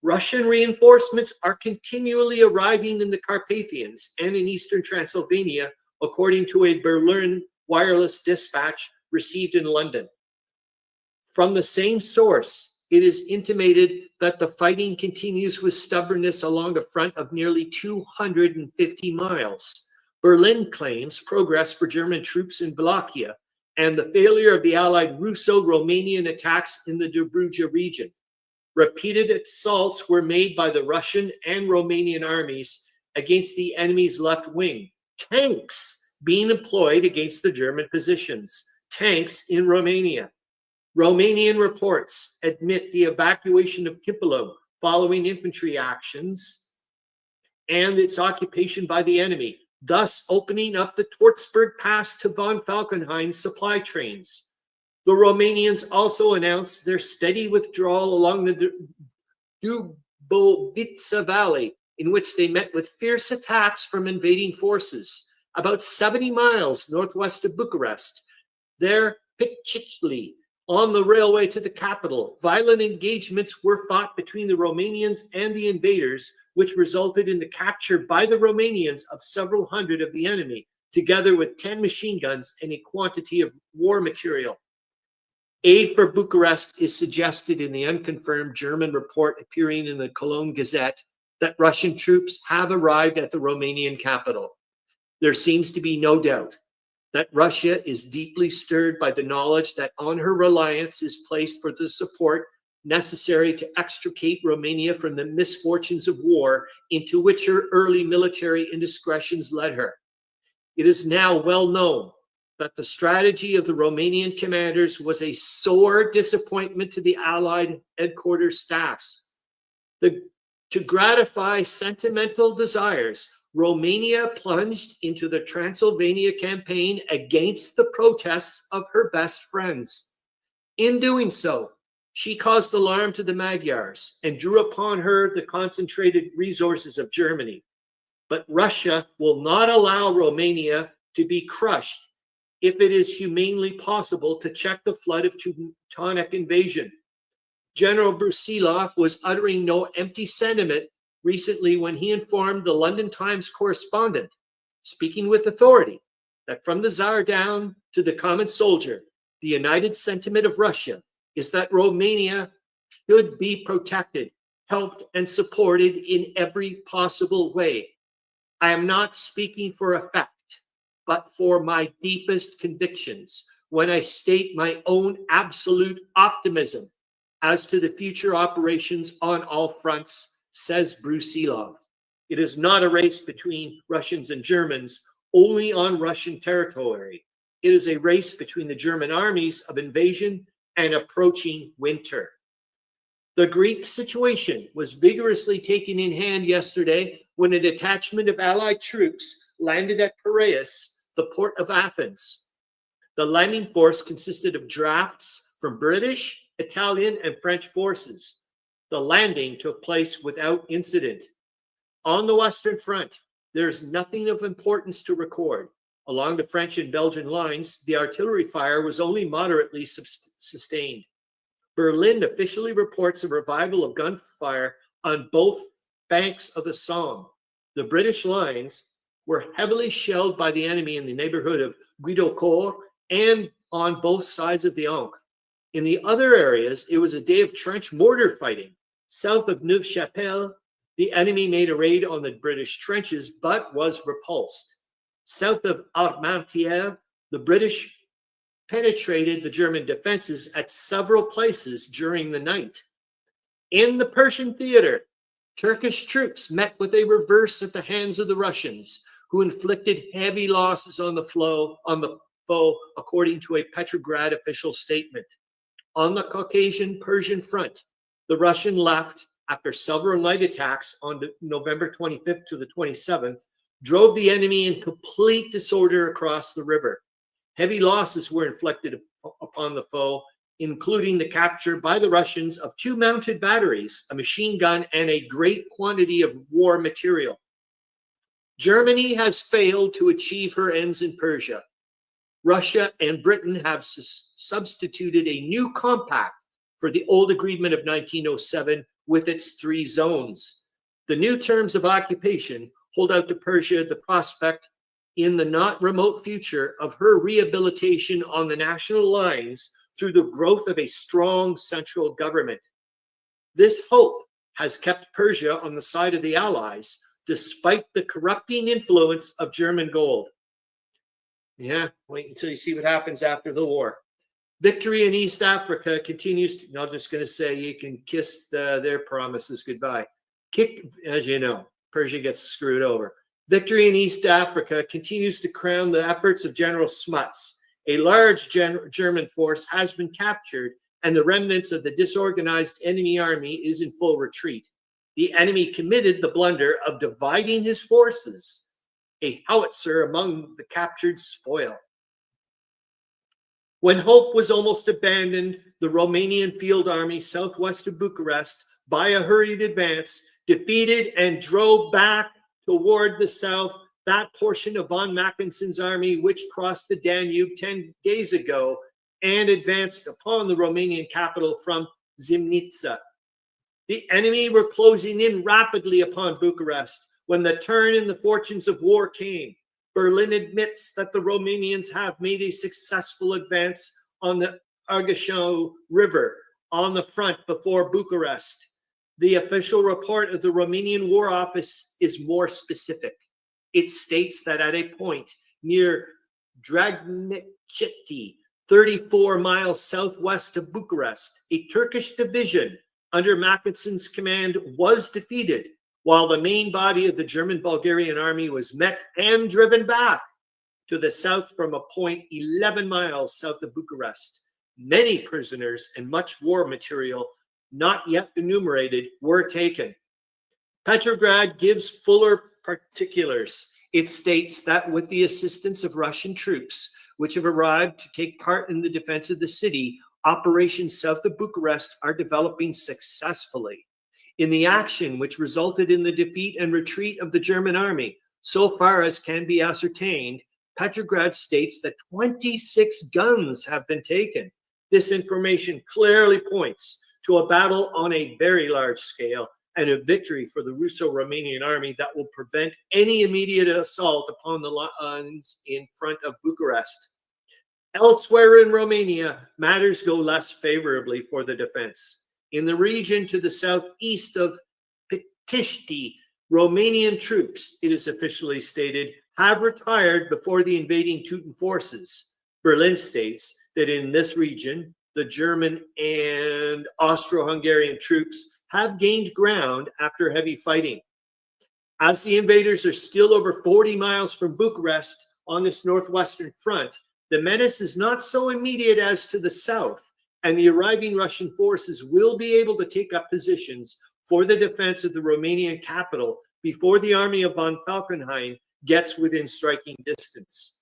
Russian reinforcements are continually arriving in the Carpathians and in eastern Transylvania, according to a Berlin wireless dispatch received in London. From the same source, it is intimated that the fighting continues with stubbornness along a front of nearly 250 miles. Berlin claims progress for German troops in Wallachia and the failure of the Allied Russo-Romanian attacks in the Dobruja region. Repeated assaults were made by the Russian and Romanian armies against the enemy's left wing. Tanks being employed against the German positions. Tanks in Romania. Romanian reports admit the evacuation of Kipolo following infantry actions and its occupation by the enemy, thus opening up the Tortsburg Pass to von Falkenhayn's supply trains. The Romanians also announced their steady withdrawal along the Dubovița Valley, in which they met with fierce attacks from invading forces. About 70 miles northwest of Bucharest, there Picicli, on the railway to the capital, violent engagements were fought between the Romanians and the invaders, which resulted in the capture by the Romanians of several hundred of the enemy, together with 10 machine guns and a quantity of war material. Aid for Bucharest is suggested in the unconfirmed German report appearing in the Cologne Gazette that Russian troops have arrived at the Romanian capital. There seems to be no doubt that Russia is deeply stirred by the knowledge that on her reliance is placed for the support necessary to extricate Romania from the misfortunes of war into which her early military indiscretions led her. It is now well known that the strategy of the Romanian commanders was a sore disappointment to the Allied headquarters staffs. To gratify sentimental desires, Romania plunged into the Transylvania campaign against the protests of her best friends. In doing so, she caused alarm to the Magyars and drew upon her the concentrated resources of Germany. But Russia will not allow Romania to be crushed if it is humanely possible to check the flood of Teutonic invasion. General Brusilov was uttering no empty sentiment recently when he informed the London Times correspondent, speaking with authority, that from the Tsar down to the common soldier, the united sentiment of Russia is that Romania should be protected, helped, and supported in every possible way. I am not speaking for effect, but for my deepest convictions when I state my own absolute optimism as to the future operations on all fronts, says Brusilov. It is not a race between Russians and Germans only on Russian territory. It is a race between the German armies of invasion and approaching winter. The Greek situation was vigorously taken in hand yesterday when a detachment of Allied troops landed at Piraeus, the port of Athens. The landing force consisted of drafts from British, Italian, and French forces. The landing took place without incident. On the Western Front, there is nothing of importance to record. Along the French and Belgian lines, the artillery fire was only moderately sustained. Berlin officially reports a revival of gunfire on both banks of the Somme. The British lines were heavily shelled by the enemy in the neighborhood of Gueudecourt and on both sides of the Ancre. In the other areas, it was a day of trench mortar fighting. South of Neuve-Chapelle, the enemy made a raid on the British trenches, but was repulsed. South of Armentières, the British penetrated the German defenses at several places during the night. In the Persian theater, Turkish troops met with a reverse at the hands of the Russians, who inflicted heavy losses on the foe, according to a Petrograd official statement. On the Caucasian Persian front, the Russian left, after several night attacks on November 25th to the 27th, drove the enemy in complete disorder across the river. Heavy losses were inflicted upon the foe, including the capture by the Russians of 2 mounted batteries, a machine gun, and a great quantity of war material. Germany has failed to achieve her ends in Persia. Russia and Britain have substituted a new compact for the old agreement of 1907 with its 3 zones. The new terms of occupation hold out to Persia the prospect in the not remote future of her rehabilitation on the national lines through the growth of a strong central government. This hope has kept Persia on the side of the Allies, despite the corrupting influence of German gold. Yeah, wait until you see what happens after the war. Victory in East Africa continues to, I'm just going to say you can kiss their promises goodbye. As you know, Persia gets screwed over. Victory in East Africa continues to crown the efforts of General Smuts. A large German force has been captured, and the remnants of the disorganized enemy army is in full retreat. The enemy committed the blunder of dividing his forces, a howitzer among the captured spoil. When hope was almost abandoned, the Romanian field army southwest of Bucharest, by a hurried advance, defeated and drove back toward the south that portion of von Mackensen's army which crossed the Danube 10 days ago and advanced upon the Romanian capital from Zimnița. The enemy were closing in rapidly upon Bucharest when the turn in the fortunes of war came. Berlin admits that the Romanians have made a successful advance on the Agagia River on the front before Bucharest. The official report of the Romanian War Office is more specific. It states that at a point near Dragniceti, 34 miles southwest of Bucharest, a Turkish division under Mackensen's command was defeated, while the main body of the German-Bulgarian army was met and driven back. to the south from a point 11 miles south of Bucharest. Many prisoners and much war material not yet enumerated were taken. Petrograd gives fuller particulars. It states that with the assistance of Russian troops, which have arrived to take part in the defense of the city, operations south of Bucharest are developing successfully. In the action which resulted in the defeat and retreat of the German army, so far as can be ascertained, Petrograd states that 26 guns have been taken. This information clearly points to a battle on a very large scale and a victory for the Russo-Romanian army that will prevent any immediate assault upon the lines in front of Bucharest. Elsewhere in Romania, matters go less favorably for the defense. In the region to the southeast of Pitești, Romanian troops, it is officially stated, have retired before the invading Teuton forces. Berlin states that in this region, the German and Austro-Hungarian troops have gained ground after heavy fighting. As the invaders are still over 40 miles from Bucharest on this northwestern front, the menace is not so immediate as to the south, and the arriving Russian forces will be able to take up positions for the defense of the Romanian capital before the army of von Falkenhayn gets within striking distance.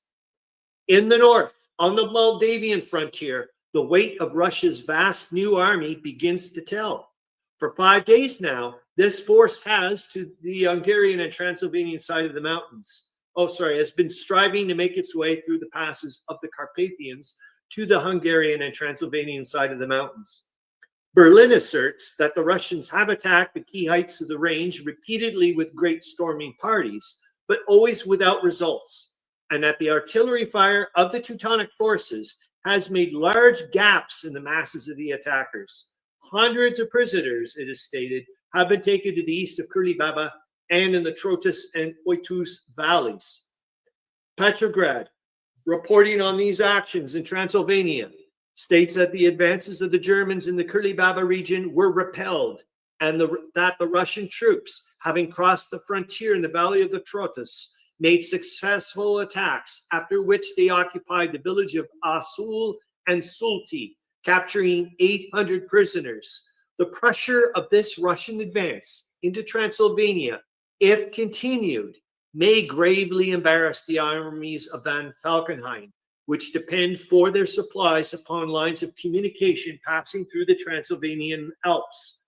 In the north, on the Moldavian frontier, the weight of Russia's vast new army begins to tell. For 5 days now, this force has, to the Hungarian and Transylvanian side of the mountains, has been striving to make its way through the passes of the Carpathians to the Hungarian and Transylvanian side of the mountains. Berlin asserts that the Russians have attacked the key heights of the range repeatedly with great storming parties, but always without results, and that the artillery fire of the Teutonic forces has made large gaps in the masses of the attackers. Hundreds of prisoners, it is stated, have been taken to the east of Curly-Baba and in the Trotus and Oitus valleys. Petrograd, reporting on these actions in Transylvania, states that the advances of the Germans in the Curly-Baba region were repelled, and that the Russian troops, having crossed the frontier in the valley of the Trotus, made successful attacks, after which they occupied the village of Asul and Sulti, capturing 800 prisoners. The pressure of this Russian advance into Transylvania, if continued, may gravely embarrass the armies of von Falkenhayn, which depend for their supplies upon lines of communication passing through the Transylvanian Alps.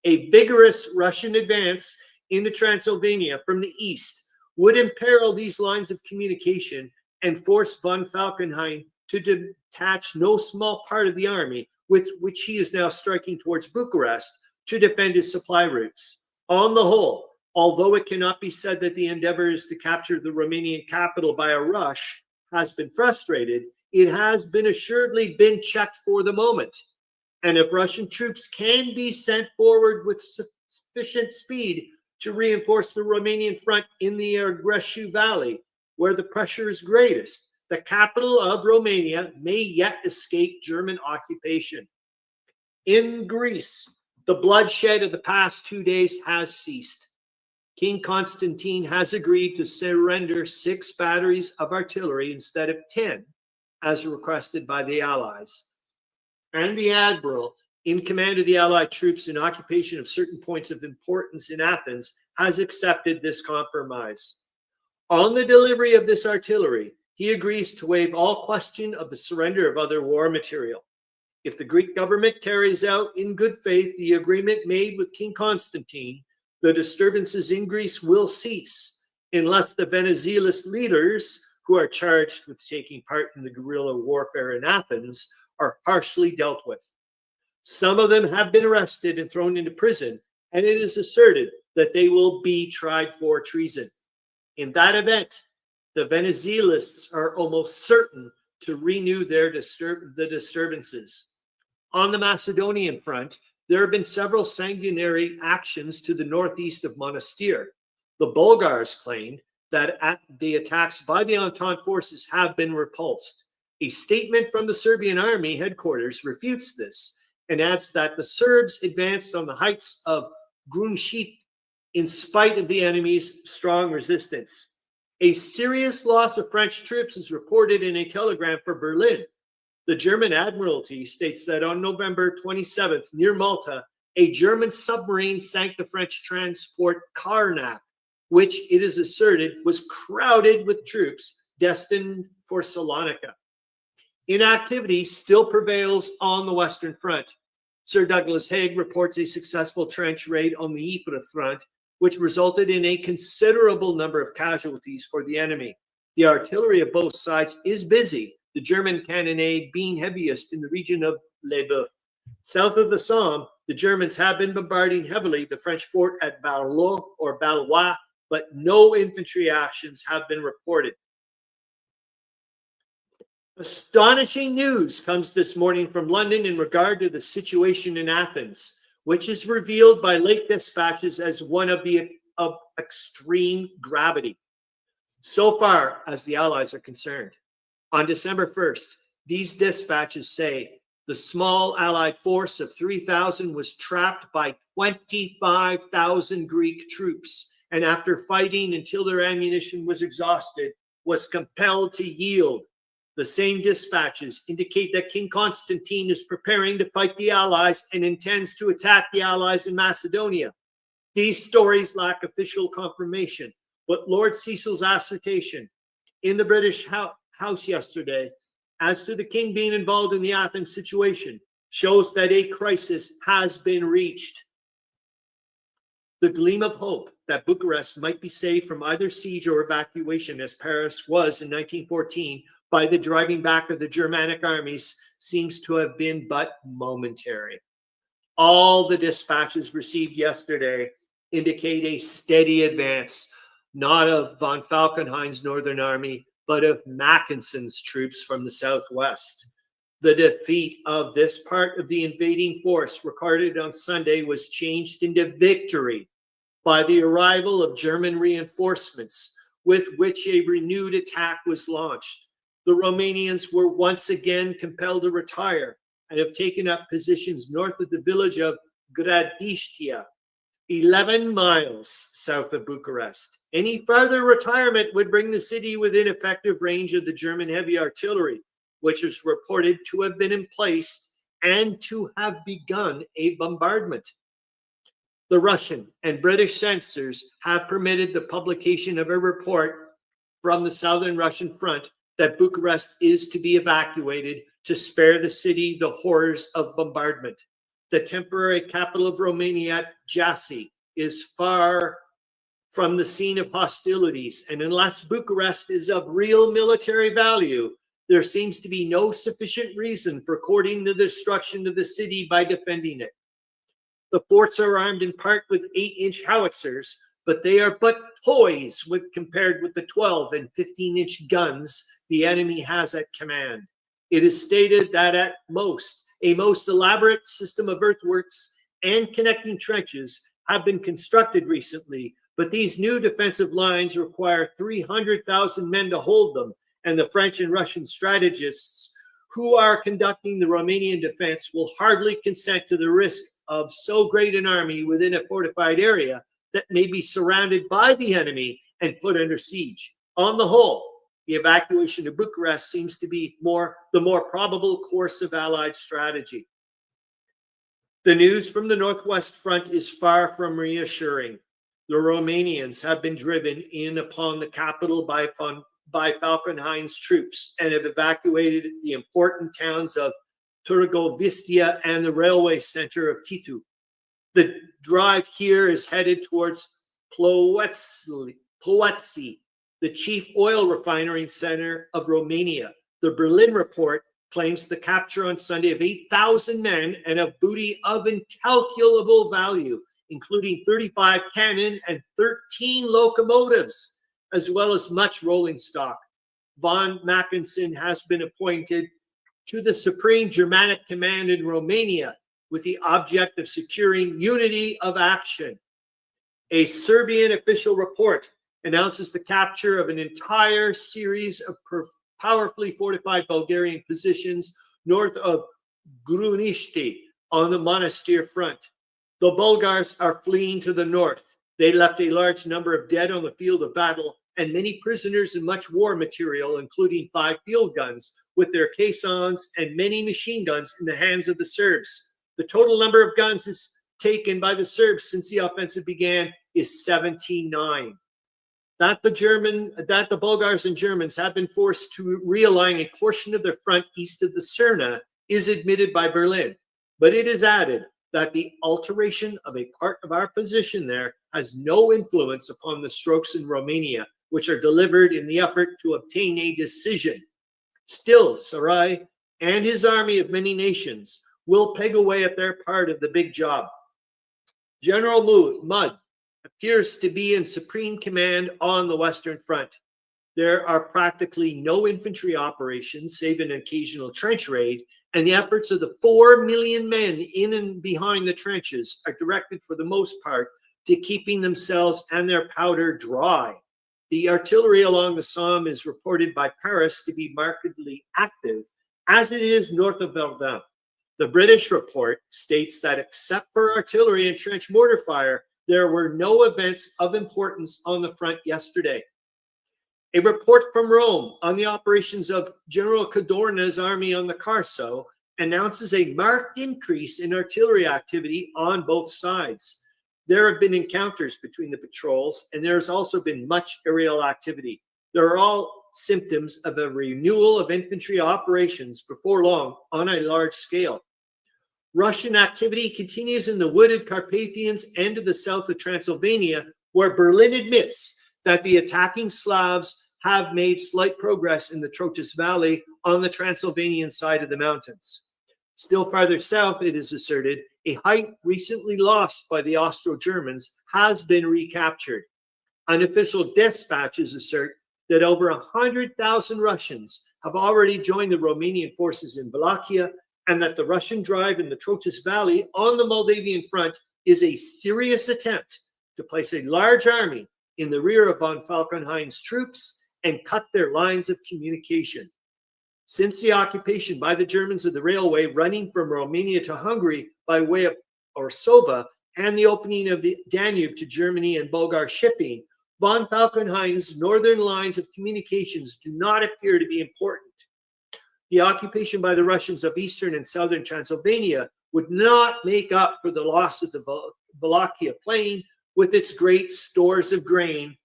A vigorous Russian advance into Transylvania from the east would imperil these lines of communication and force von Falkenhayn to detach no small part of the army with which he is now striking towards Bucharest to defend his supply routes. On the whole, although it cannot be said that the endeavors to capture the Romanian capital by a rush has been frustrated, it has been assuredly been checked for the moment. And if Russian troops can be sent forward with sufficient speed to reinforce the Romanian front in the Argeshu Valley, where the pressure is greatest, the capital of Romania may yet escape German occupation. In Greece, the bloodshed of the past 2 days has ceased. King Constantine has agreed to surrender 6 batteries of artillery instead of 10, as requested by the Allies. And the admiral, in command of the Allied troops in occupation of certain points of importance in Athens, has accepted this compromise. On the delivery of this artillery, he agrees to waive all question of the surrender of other war material. If the Greek government carries out in good faith the agreement made with King Constantine, the disturbances in Greece will cease, unless the Venizelos leaders, who are charged with taking part in the guerrilla warfare in Athens, are harshly dealt with. Some of them have been arrested and thrown into prison, and it is asserted that they will be tried for treason. In that event, the Venizelists are almost certain to renew the disturbances. On the Macedonian front, there have been several sanguinary actions to the northeast of Monastir. The Bulgars claimed that the attacks by the Entente forces have been repulsed. A statement from the Serbian army headquarters refutes this and adds that the Serbs advanced on the heights of Grunšit in spite of the enemy's strong resistance. A serious loss of French troops is reported in a telegram for Berlin. The German Admiralty states that on November 27th, near Malta, a German submarine sank the French transport Carnac, which it is asserted was crowded with troops destined for Salonika. Inactivity still prevails on the Western Front. Sir Douglas Haig reports a successful trench raid on the Ypres front, which resulted in a considerable number of casualties for the enemy. The artillery of both sides is busy, the German cannonade being heaviest in the region of Les Bœufs. South of the Somme, the Germans have been bombarding heavily the French fort at Ballois or Ballois, but no infantry actions have been reported. Astonishing news comes this morning from London in regard to the situation in Athens, which is revealed by late dispatches as one of extreme gravity. So far as the Allies are concerned, on December 1st, these dispatches say the small Allied force of 3,000 was trapped by 25,000 Greek troops, and after fighting until their ammunition was exhausted, was compelled to yield. The same dispatches indicate that King Constantine is preparing to fight the Allies and intends to attack the Allies in Macedonia. These stories lack official confirmation, but Lord Cecil's assertion in the British House yesterday as to the king being involved in the Athens situation shows that a crisis has been reached. The gleam of hope that Bucharest might be saved from either siege or evacuation, as Paris was in 1914, by the driving back of the Germanic armies seems to have been but momentary. All the dispatches received yesterday indicate a steady advance, not of von Falkenhayn's Northern Army, but of Mackinson's troops from the southwest. The defeat of this part of the invading force recorded on Sunday was changed into victory by the arrival of German reinforcements, with which a renewed attack was launched. The Romanians were once again compelled to retire and have taken up positions north of the village of Gradiștea, 11 miles south of Bucharest. Any further retirement would bring the city within effective range of the German heavy artillery, which is reported to have been in place and to have begun a bombardment. The Russian and British censors have permitted the publication of a report from the southern Russian front that Bucharest is to be evacuated to spare the city the horrors of bombardment. The temporary capital of Romania, Jassy, is far from the scene of hostilities, and unless Bucharest is of real military value, there seems to be no sufficient reason for courting the destruction of the city by defending it. The forts are armed in part with 8-inch howitzers, but they are but toys compared with the 12 and 15-inch guns the enemy has at command. It is stated that at most, a most elaborate system of earthworks and connecting trenches have been constructed recently, but these new defensive lines require 300,000 men to hold them, and the French and Russian strategists who are conducting the Romanian defense will hardly consent to the risk of so great an army within a fortified area that may be surrounded by the enemy and put under siege. On the whole, the evacuation of Bucharest seems to be the more probable course of Allied strategy. The news from the Northwest Front is far from reassuring. The Romanians have been driven in upon the capital by Falkenhayn's troops and have evacuated the important towns of Târgoviște and the railway center of Titu. The drive here is headed towards Ploiești, the chief oil refinery center of Romania. The Berlin report claims the capture on Sunday of 8,000 men and of booty of incalculable value, including 35 cannon and 13 locomotives, as well as much rolling stock. Von Mackinson has been appointed to the Supreme Germanic Command in Romania with the object of securing unity of action. A Serbian official report announces the capture of an entire series of powerfully fortified Bulgarian positions north of Gruniști on the Monastir front. The Bulgars are fleeing to the north. They left a large number of dead on the field of battle and many prisoners and much war material, including 5 field guns with their caissons and many machine guns in the hands of the Serbs. The total number of guns is taken by the Serbs since the offensive began is 79. That the Bulgars and Germans have been forced to realign a portion of their front east of the Cerna is admitted by Berlin, but it is added that the alteration of a part of our position there has no influence upon the strokes in Romania, which are delivered in the effort to obtain a decision. Still, Sarai and his army of many nations will peg away at their part of the big job. General Mudd appears to be in supreme command on the Western Front. There are practically no infantry operations, save an occasional trench raid, and the efforts of the 4 million men in and behind the trenches are directed for the most part to keeping themselves and their powder dry. The artillery along the Somme is reported by Paris to be markedly active, as it is north of Verdun. The British report states that except for artillery and trench mortar fire, there were no events of importance on the front yesterday. A report from Rome on the operations of General Cadorna's army on the Carso announces a marked increase in artillery activity on both sides. There have been encounters between the patrols, and there has also been much aerial activity. There are all symptoms of a renewal of infantry operations before long on a large scale. Russian activity continues in the wooded Carpathians and to the south of Transylvania, where Berlin admits that the attacking Slavs have made slight progress in the Trotus Valley on the Transylvanian side of the mountains. Still farther south, it is asserted, a height recently lost by the Austro-Germans has been recaptured. Unofficial dispatches assert that over 100,000 Russians have already joined the Romanian forces in Wallachia, and that the Russian drive in the Trotus Valley on the Moldavian front is a serious attempt to place a large army in the rear of von Falkenhayn's troops and cut their lines of communication. Since the occupation by the Germans of the railway running from Romania to Hungary by way of Orsova and the opening of the Danube to Germany and Bulgar shipping, von Falkenhayn's northern lines of communications do not appear to be important. The occupation by the Russians of eastern and southern Transylvania would not make up for the loss of the Wallachia plain with its great stores of grain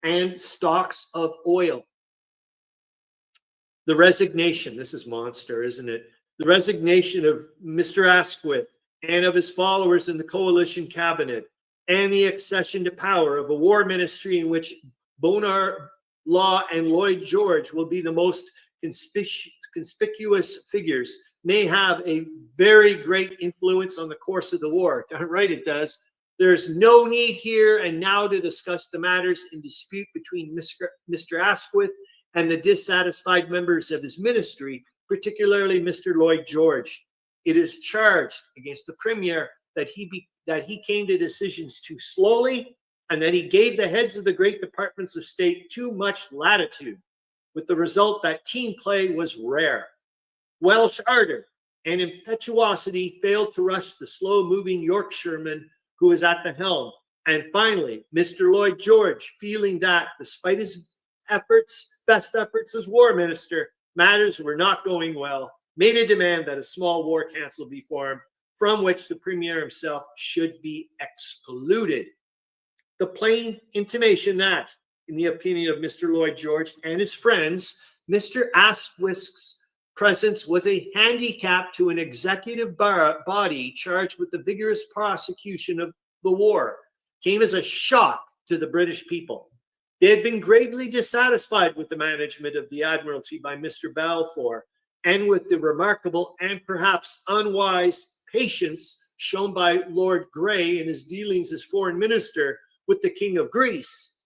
and stocks of oil. The resignation, this is monster, isn't it? The resignation of Mr. Asquith and of his followers in the coalition cabinet, and the accession to power of a war ministry in which Bonar Law and Lloyd George will be the most conspicuous figures, may have a very great influence on the course of the war. Darn right it does. There's no need here and now to discuss the matters in dispute between Mr. Asquith and the dissatisfied members of his ministry, particularly Mr. Lloyd George. It is charged against the Premier that he came to decisions too slowly, and that he gave the heads of the great departments of state too much latitude, with the result that team play was rare. Welsh ardor and impetuosity failed to rush the slow-moving Yorkshireman who was at the helm. And finally, Mr. Lloyd George, feeling that, despite his best efforts as war minister, matters were not going well, made a demand that a small war council be formed, from which the Premier himself should be excluded. The plain intimation that, in the opinion of Mr. Lloyd George and his friends, Mr. Asquith's presence was a handicap to an executive body charged with the vigorous prosecution of the war, came as a shock to the British people. They had been gravely dissatisfied with the management of the Admiralty by Mr. Balfour, and with the remarkable and perhaps unwise patience shown by Lord Grey in his dealings as foreign minister with the King of Greece.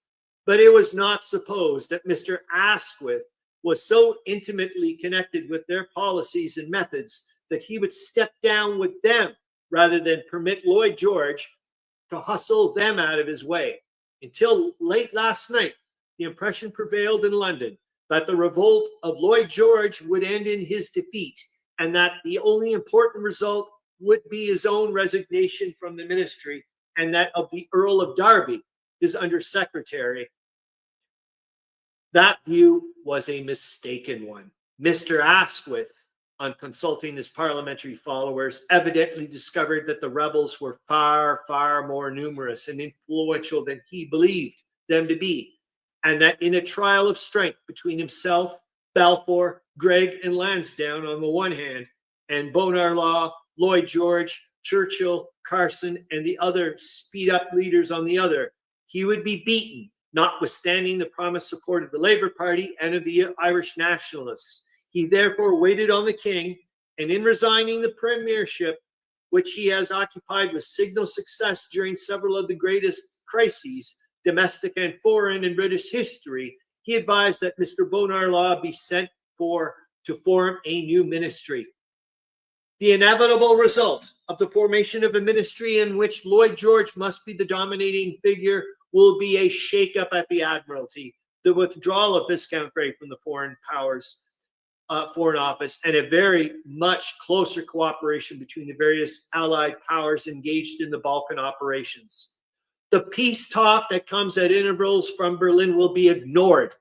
But it was not supposed that Mr. Asquith was so intimately connected with their policies and methods that he would step down with them rather than permit Lloyd George to hustle them out of his way. Until late last night, the impression prevailed in London that the revolt of Lloyd George would end in his defeat, and that the only important result would be his own resignation from the ministry, and that of the Earl of Derby, his undersecretary. That view was a mistaken one. Mr. Asquith, on consulting his parliamentary followers, evidently discovered that the rebels were far, far more numerous and influential than he believed them to be, and that in a trial of strength between himself, Balfour, Gregg, and Lansdowne on the one hand, and Bonar-Law, Lloyd George, Churchill, Carson, and the other speed-up leaders on the other, he would be beaten, notwithstanding the promised support of the Labour Party and of the Irish nationalists. He therefore waited on the king, and in resigning the premiership, which he has occupied with signal success during several of the greatest crises, domestic and foreign, in British history, he advised that Mr. Bonar-Law be sent for to form a new ministry. The inevitable result of the formation of a ministry in which Lloyd George must be the dominating figure will be a shake-up at the Admiralty, the withdrawal of Viscount Grey from the foreign office, and a very much closer cooperation between the various Allied powers engaged in the Balkan operations. The peace talk that comes at intervals from Berlin will be ignored,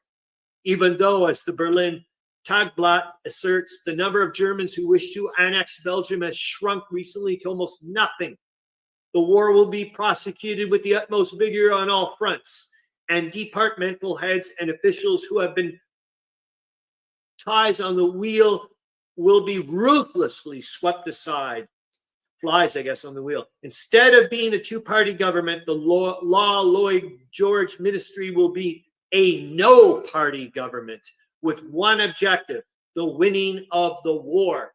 even though, as the Berlin Tagblatt asserts, the number of Germans who wish to annex Belgium has shrunk recently to almost nothing. The war will be prosecuted with the utmost vigor on all fronts, and departmental heads and officials who have been ties on the wheel will be ruthlessly swept aside. Flies, I guess, on the wheel. Instead of being a two-party government, the Lloyd George ministry will be a no-party government with one objective: the winning of the war.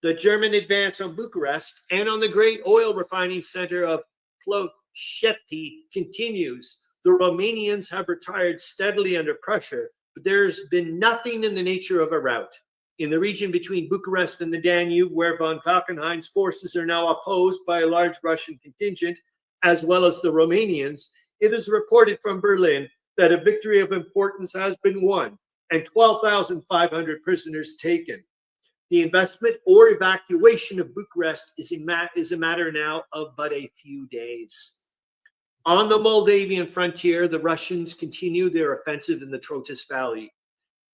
The German advance on Bucharest and on the great oil refining center of Ploiești continues. The Romanians have retired steadily under pressure, but there's been nothing in the nature of a rout. In the region between Bucharest and the Danube, where von Falkenhayn's forces are now opposed by a large Russian contingent, as well as the Romanians, it is reported from Berlin that a victory of importance has been won and 12,500 prisoners taken. The investment or evacuation of Bucharest is a matter now of but a few days. On the Moldavian frontier, the Russians continue their offensive in the Trotus Valley.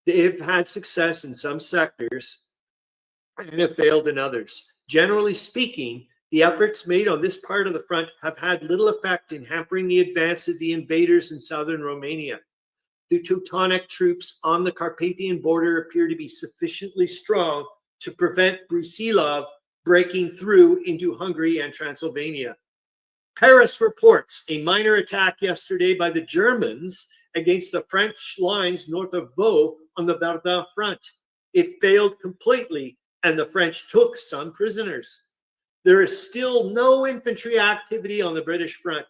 They have had success in some sectors and have failed in others. Generally speaking, the efforts made on this part of the front have had little effect in hampering the advance of the invaders in southern Romania. The Teutonic troops on the Carpathian border appear to be sufficiently strong to prevent Brusilov breaking through into Hungary and Transylvania. Paris reports a minor attack yesterday by the Germans against the French lines north of Vaux on the Verdun front. It failed completely, and the French took some prisoners. There is still no infantry activity on the British front.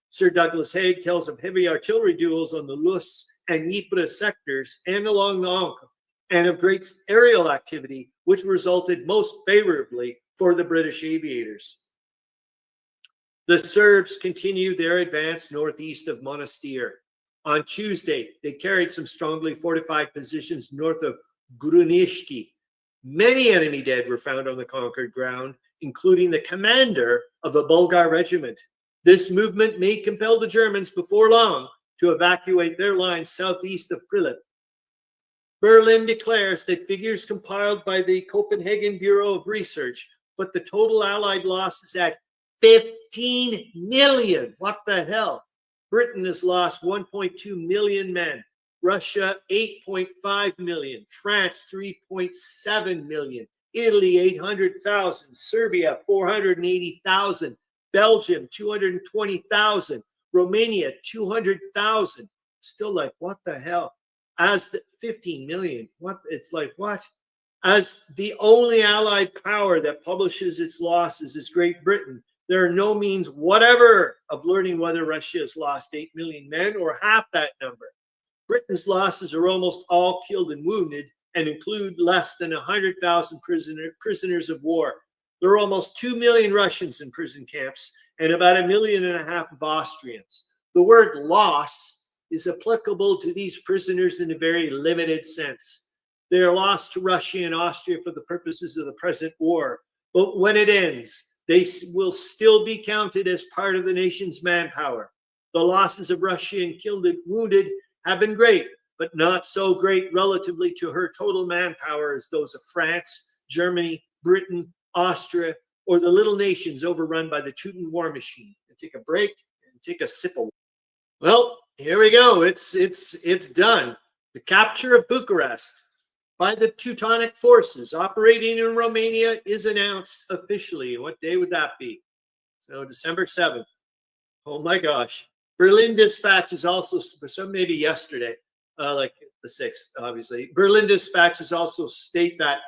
Sir Douglas Haig tells of heavy artillery duels on the Luce and Ypres sectors and along the Ancre, and of great aerial activity, which resulted most favorably for the British aviators. The Serbs continue their advance northeast of Monastir. On Tuesday, they carried some strongly fortified positions north of Gruniški. Many enemy dead were found on the conquered ground, including the commander of a Bulgar regiment. This movement may compel the Germans before long to evacuate their lines southeast of Prilep. Berlin declares that figures compiled by the Copenhagen Bureau of Research put the total Allied losses at 15 million. What the hell? Britain has lost 1.2 million men, Russia 8.5 million, France 3.7 million, Italy 800,000, Serbia 480,000, Belgium 220,000, Romania 200,000. Still like, what the hell? As the 15 million, what? It's like, what? As the only Allied power that publishes its losses is Great Britain, there are no means whatever of learning whether Russia has lost 8 million men or half that number. Britain's losses are almost all killed and wounded and include less than 100,000 prisoners of war. There are almost 2 million Russians in prison camps and about 1.5 million of Austrians. The word loss is applicable to these prisoners in a very limited sense. They are lost to Russia and Austria for the purposes of the present war, but when it ends, they will still be counted as part of the nation's manpower. The losses of Russian killed and wounded have been great, but not so great relatively to her total manpower as those of France, Germany, Britain, Austria, or the little nations overrun by the Teuton war machine. And take a break and take a sip of. Well, here we go. It's done. The capture of Bucharest by the Teutonic forces operating in Romania is announced officially. What day would that be? So December 7th. Oh my gosh. Berlin dispatches also, so maybe yesterday, like the 6th, obviously. Berlin dispatches also state that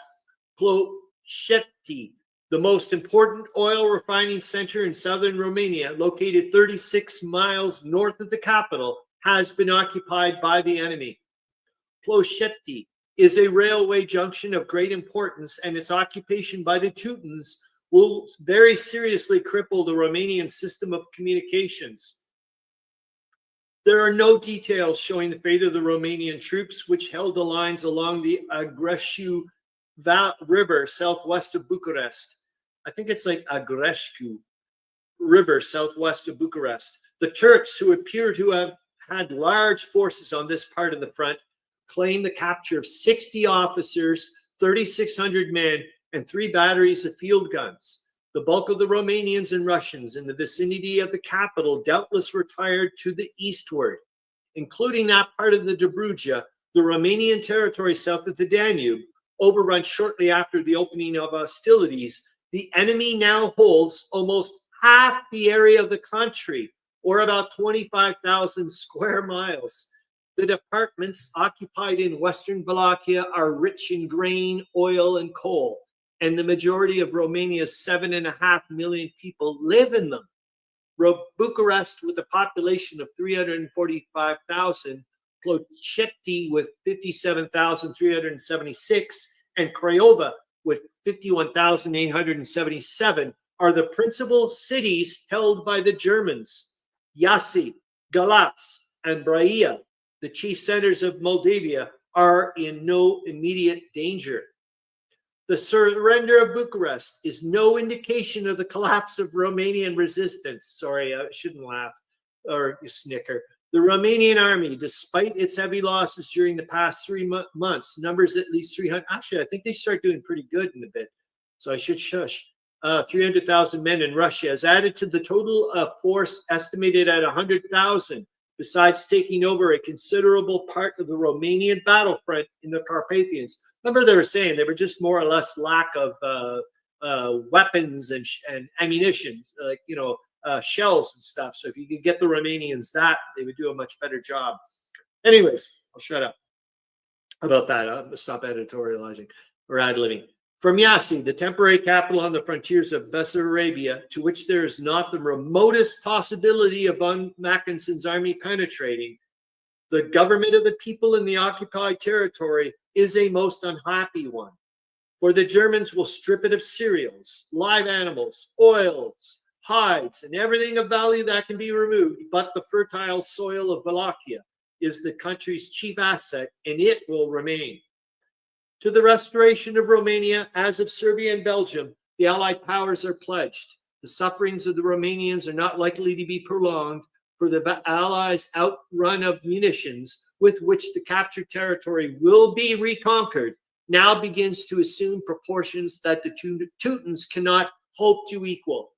Ploiești, the most important oil refining center in southern Romania, located 36 miles north of the capital, has been occupied by the enemy. Ploiești is a railway junction of great importance, and its occupation by the Teutons will very seriously cripple the Romanian system of communications. There are no details showing the fate of the Romanian troops, which held the lines along the Agreșcu River southwest of Bucharest. I think it's like Agreșcu River southwest of Bucharest. The Turks, who appear to have had large forces on this part of the front, claim the capture of 60 officers, 3,600 men, and 3 batteries of field guns. The bulk of the Romanians and Russians in the vicinity of the capital doubtless retired to the eastward, including that part of the Dobruja, the Romanian territory south of the Danube, overrun shortly after the opening of hostilities. The enemy now holds almost half the area of the country, or about 25,000 square miles. The departments occupied in Western Wallachia are rich in grain, oil, and coal, and the majority of Romania's 7.5 million people live in them. Bucharest, with a population of 345,000, Ploiești with 57,376, and Craiova with 51,877 are the principal cities held by the Germans. Iași, Galați, and Braila, the chief centers of Moldavia, are in no immediate danger. The surrender of Bucharest is no indication of the collapse of Romanian resistance. Sorry, I shouldn't laugh or snicker. The Romanian army, despite its heavy losses during the past 3 months, numbers at least 300. Actually, I think they start doing pretty good in a bit, so I should shush. 300,000 men in Russia has added to the total force estimated at 100,000. Besides taking over a considerable part of the Romanian battlefront in the Carpathians. Remember, they were saying they were just more or less lack of weapons and ammunition, like, shells and stuff. So if you could get the Romanians that, they would do a much better job. Anyways, I'll shut up about that. I'll stop editorializing or ad-libbing. From Iași, the temporary capital on the frontiers of Bessarabia, to which there is not the remotest possibility of von Mackensen's army penetrating, the government of the people in the occupied territory is a most unhappy one. For the Germans will strip it of cereals, live animals, oils, hides, and everything of value that can be removed, but the fertile soil of Wallachia is the country's chief asset, and it will remain. To the restoration of Romania, as of Serbia and Belgium, the Allied powers are pledged. The sufferings of the Romanians are not likely to be prolonged, for the Allies' outrun of munitions, with which the captured territory will be reconquered, now begins to assume proportions that the Teutons cannot hope to equal.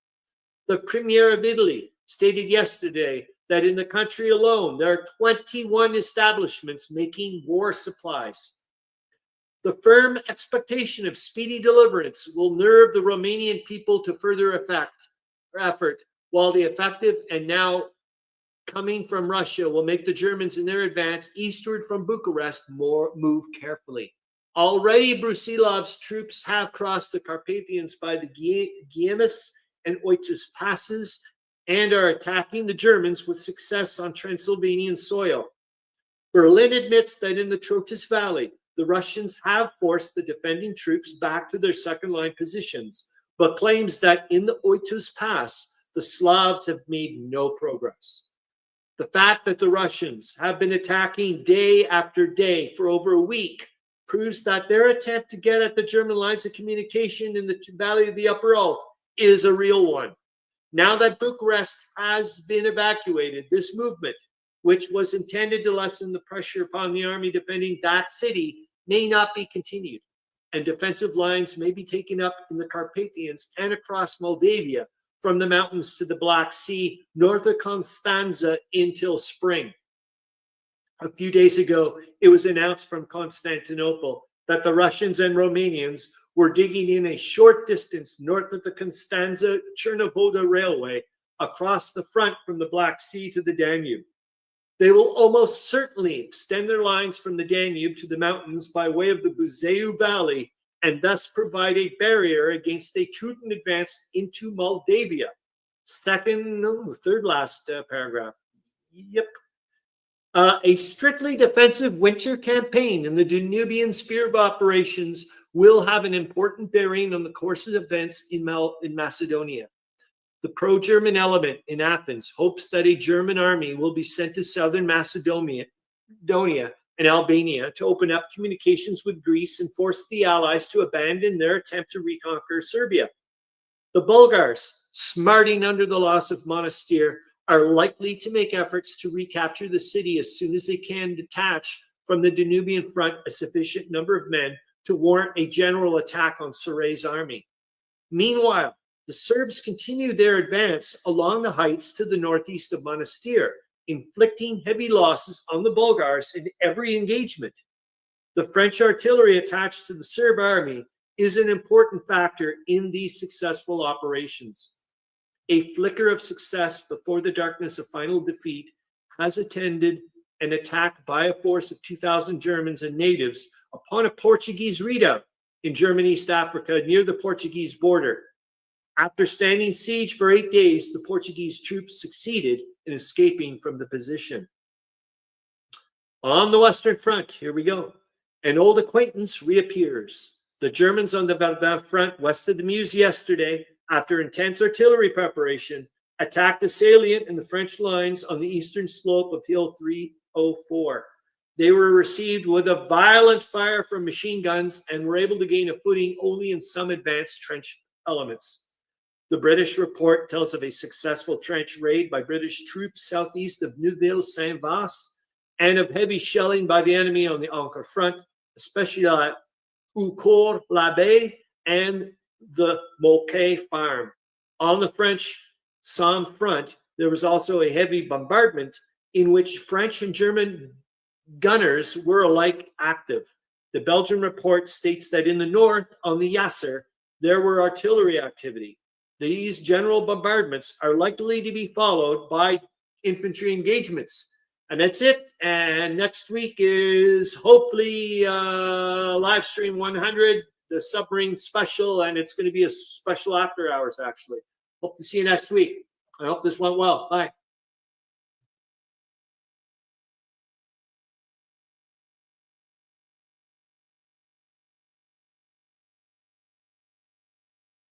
The Premier of Italy stated yesterday that in the country alone, there are 21 establishments making war supplies. The firm expectation of speedy deliverance will nerve the Romanian people to further effort, while the effective and now coming from Russia will make the Germans in their advance eastward from Bucharest move carefully. Already Brusilov's troops have crossed the Carpathians by the Guiamis and Oitus passes and are attacking the Germans with success on Transylvanian soil. Berlin admits that in the Trotus Valley, the Russians have forced the defending troops back to their second-line positions, but claims that in the Oitus Pass, the Slavs have made no progress. The fact that the Russians have been attacking day after day for over a week proves that their attempt to get at the German lines of communication in the Valley of the Upper Alt is a real one. Now that Bucharest has been evacuated, this movement, which was intended to lessen the pressure upon the army defending that city, may not be continued, and defensive lines may be taken up in the Carpathians and across Moldavia from the mountains to the Black Sea, north of Constanza until spring. A few days ago, it was announced from Constantinople that the Russians and Romanians were digging in a short distance north of the Constanza-Chernovoda railway across the front from the Black Sea to the Danube. They will almost certainly extend their lines from the Danube to the mountains by way of the Buzău Valley and thus provide a barrier against a Teuton advance into Moldavia. Third last paragraph. Yep. A strictly defensive winter campaign in the Danubian sphere of operations will have an important bearing on the course of events in Macedonia. The pro-German element in Athens hopes that a German army will be sent to southern Macedonia and Albania to open up communications with Greece and force the Allies to abandon their attempt to reconquer Serbia. The Bulgars, smarting under the loss of Monastir, are likely to make efforts to recapture the city as soon as they can detach from the Danubian front a sufficient number of men to warrant a general attack on Sorei's army. Meanwhile, the Serbs continue their advance along the heights to the northeast of Monastir, inflicting heavy losses on the Bulgars in every engagement. The French artillery attached to the Serb army is an important factor in these successful operations. A flicker of success before the darkness of final defeat has attended an attack by a force of 2,000 Germans and natives upon a Portuguese redoubt in German East Africa near the Portuguese border. After standing siege for 8 days, the Portuguese troops succeeded in escaping from the position. On the Western Front, here we go. An old acquaintance reappears. The Germans on the Verdun front west of the Meuse yesterday, after intense artillery preparation, attacked a salient in the French lines on the eastern slope of Hill 304. They were received with a violent fire from machine guns and were able to gain a footing only in some advanced trench elements. The British report tells of a successful trench raid by British troops southeast of Neuville-Saint-Vaast and of heavy shelling by the enemy on the Ancre front, especially at Oucourt-l'Abbé and the Moquet farm. On the French Somme front, there was also a heavy bombardment in which French and German gunners were alike active. The Belgian report states that in the north, on the Yasser, there were artillery activity. These general bombardments are likely to be followed by infantry engagements. And that's it. And next week is hopefully LiveStream 100, the submarine special, and it's going to be a special after hours, actually. Hope to see you next week. I hope this went well. Bye.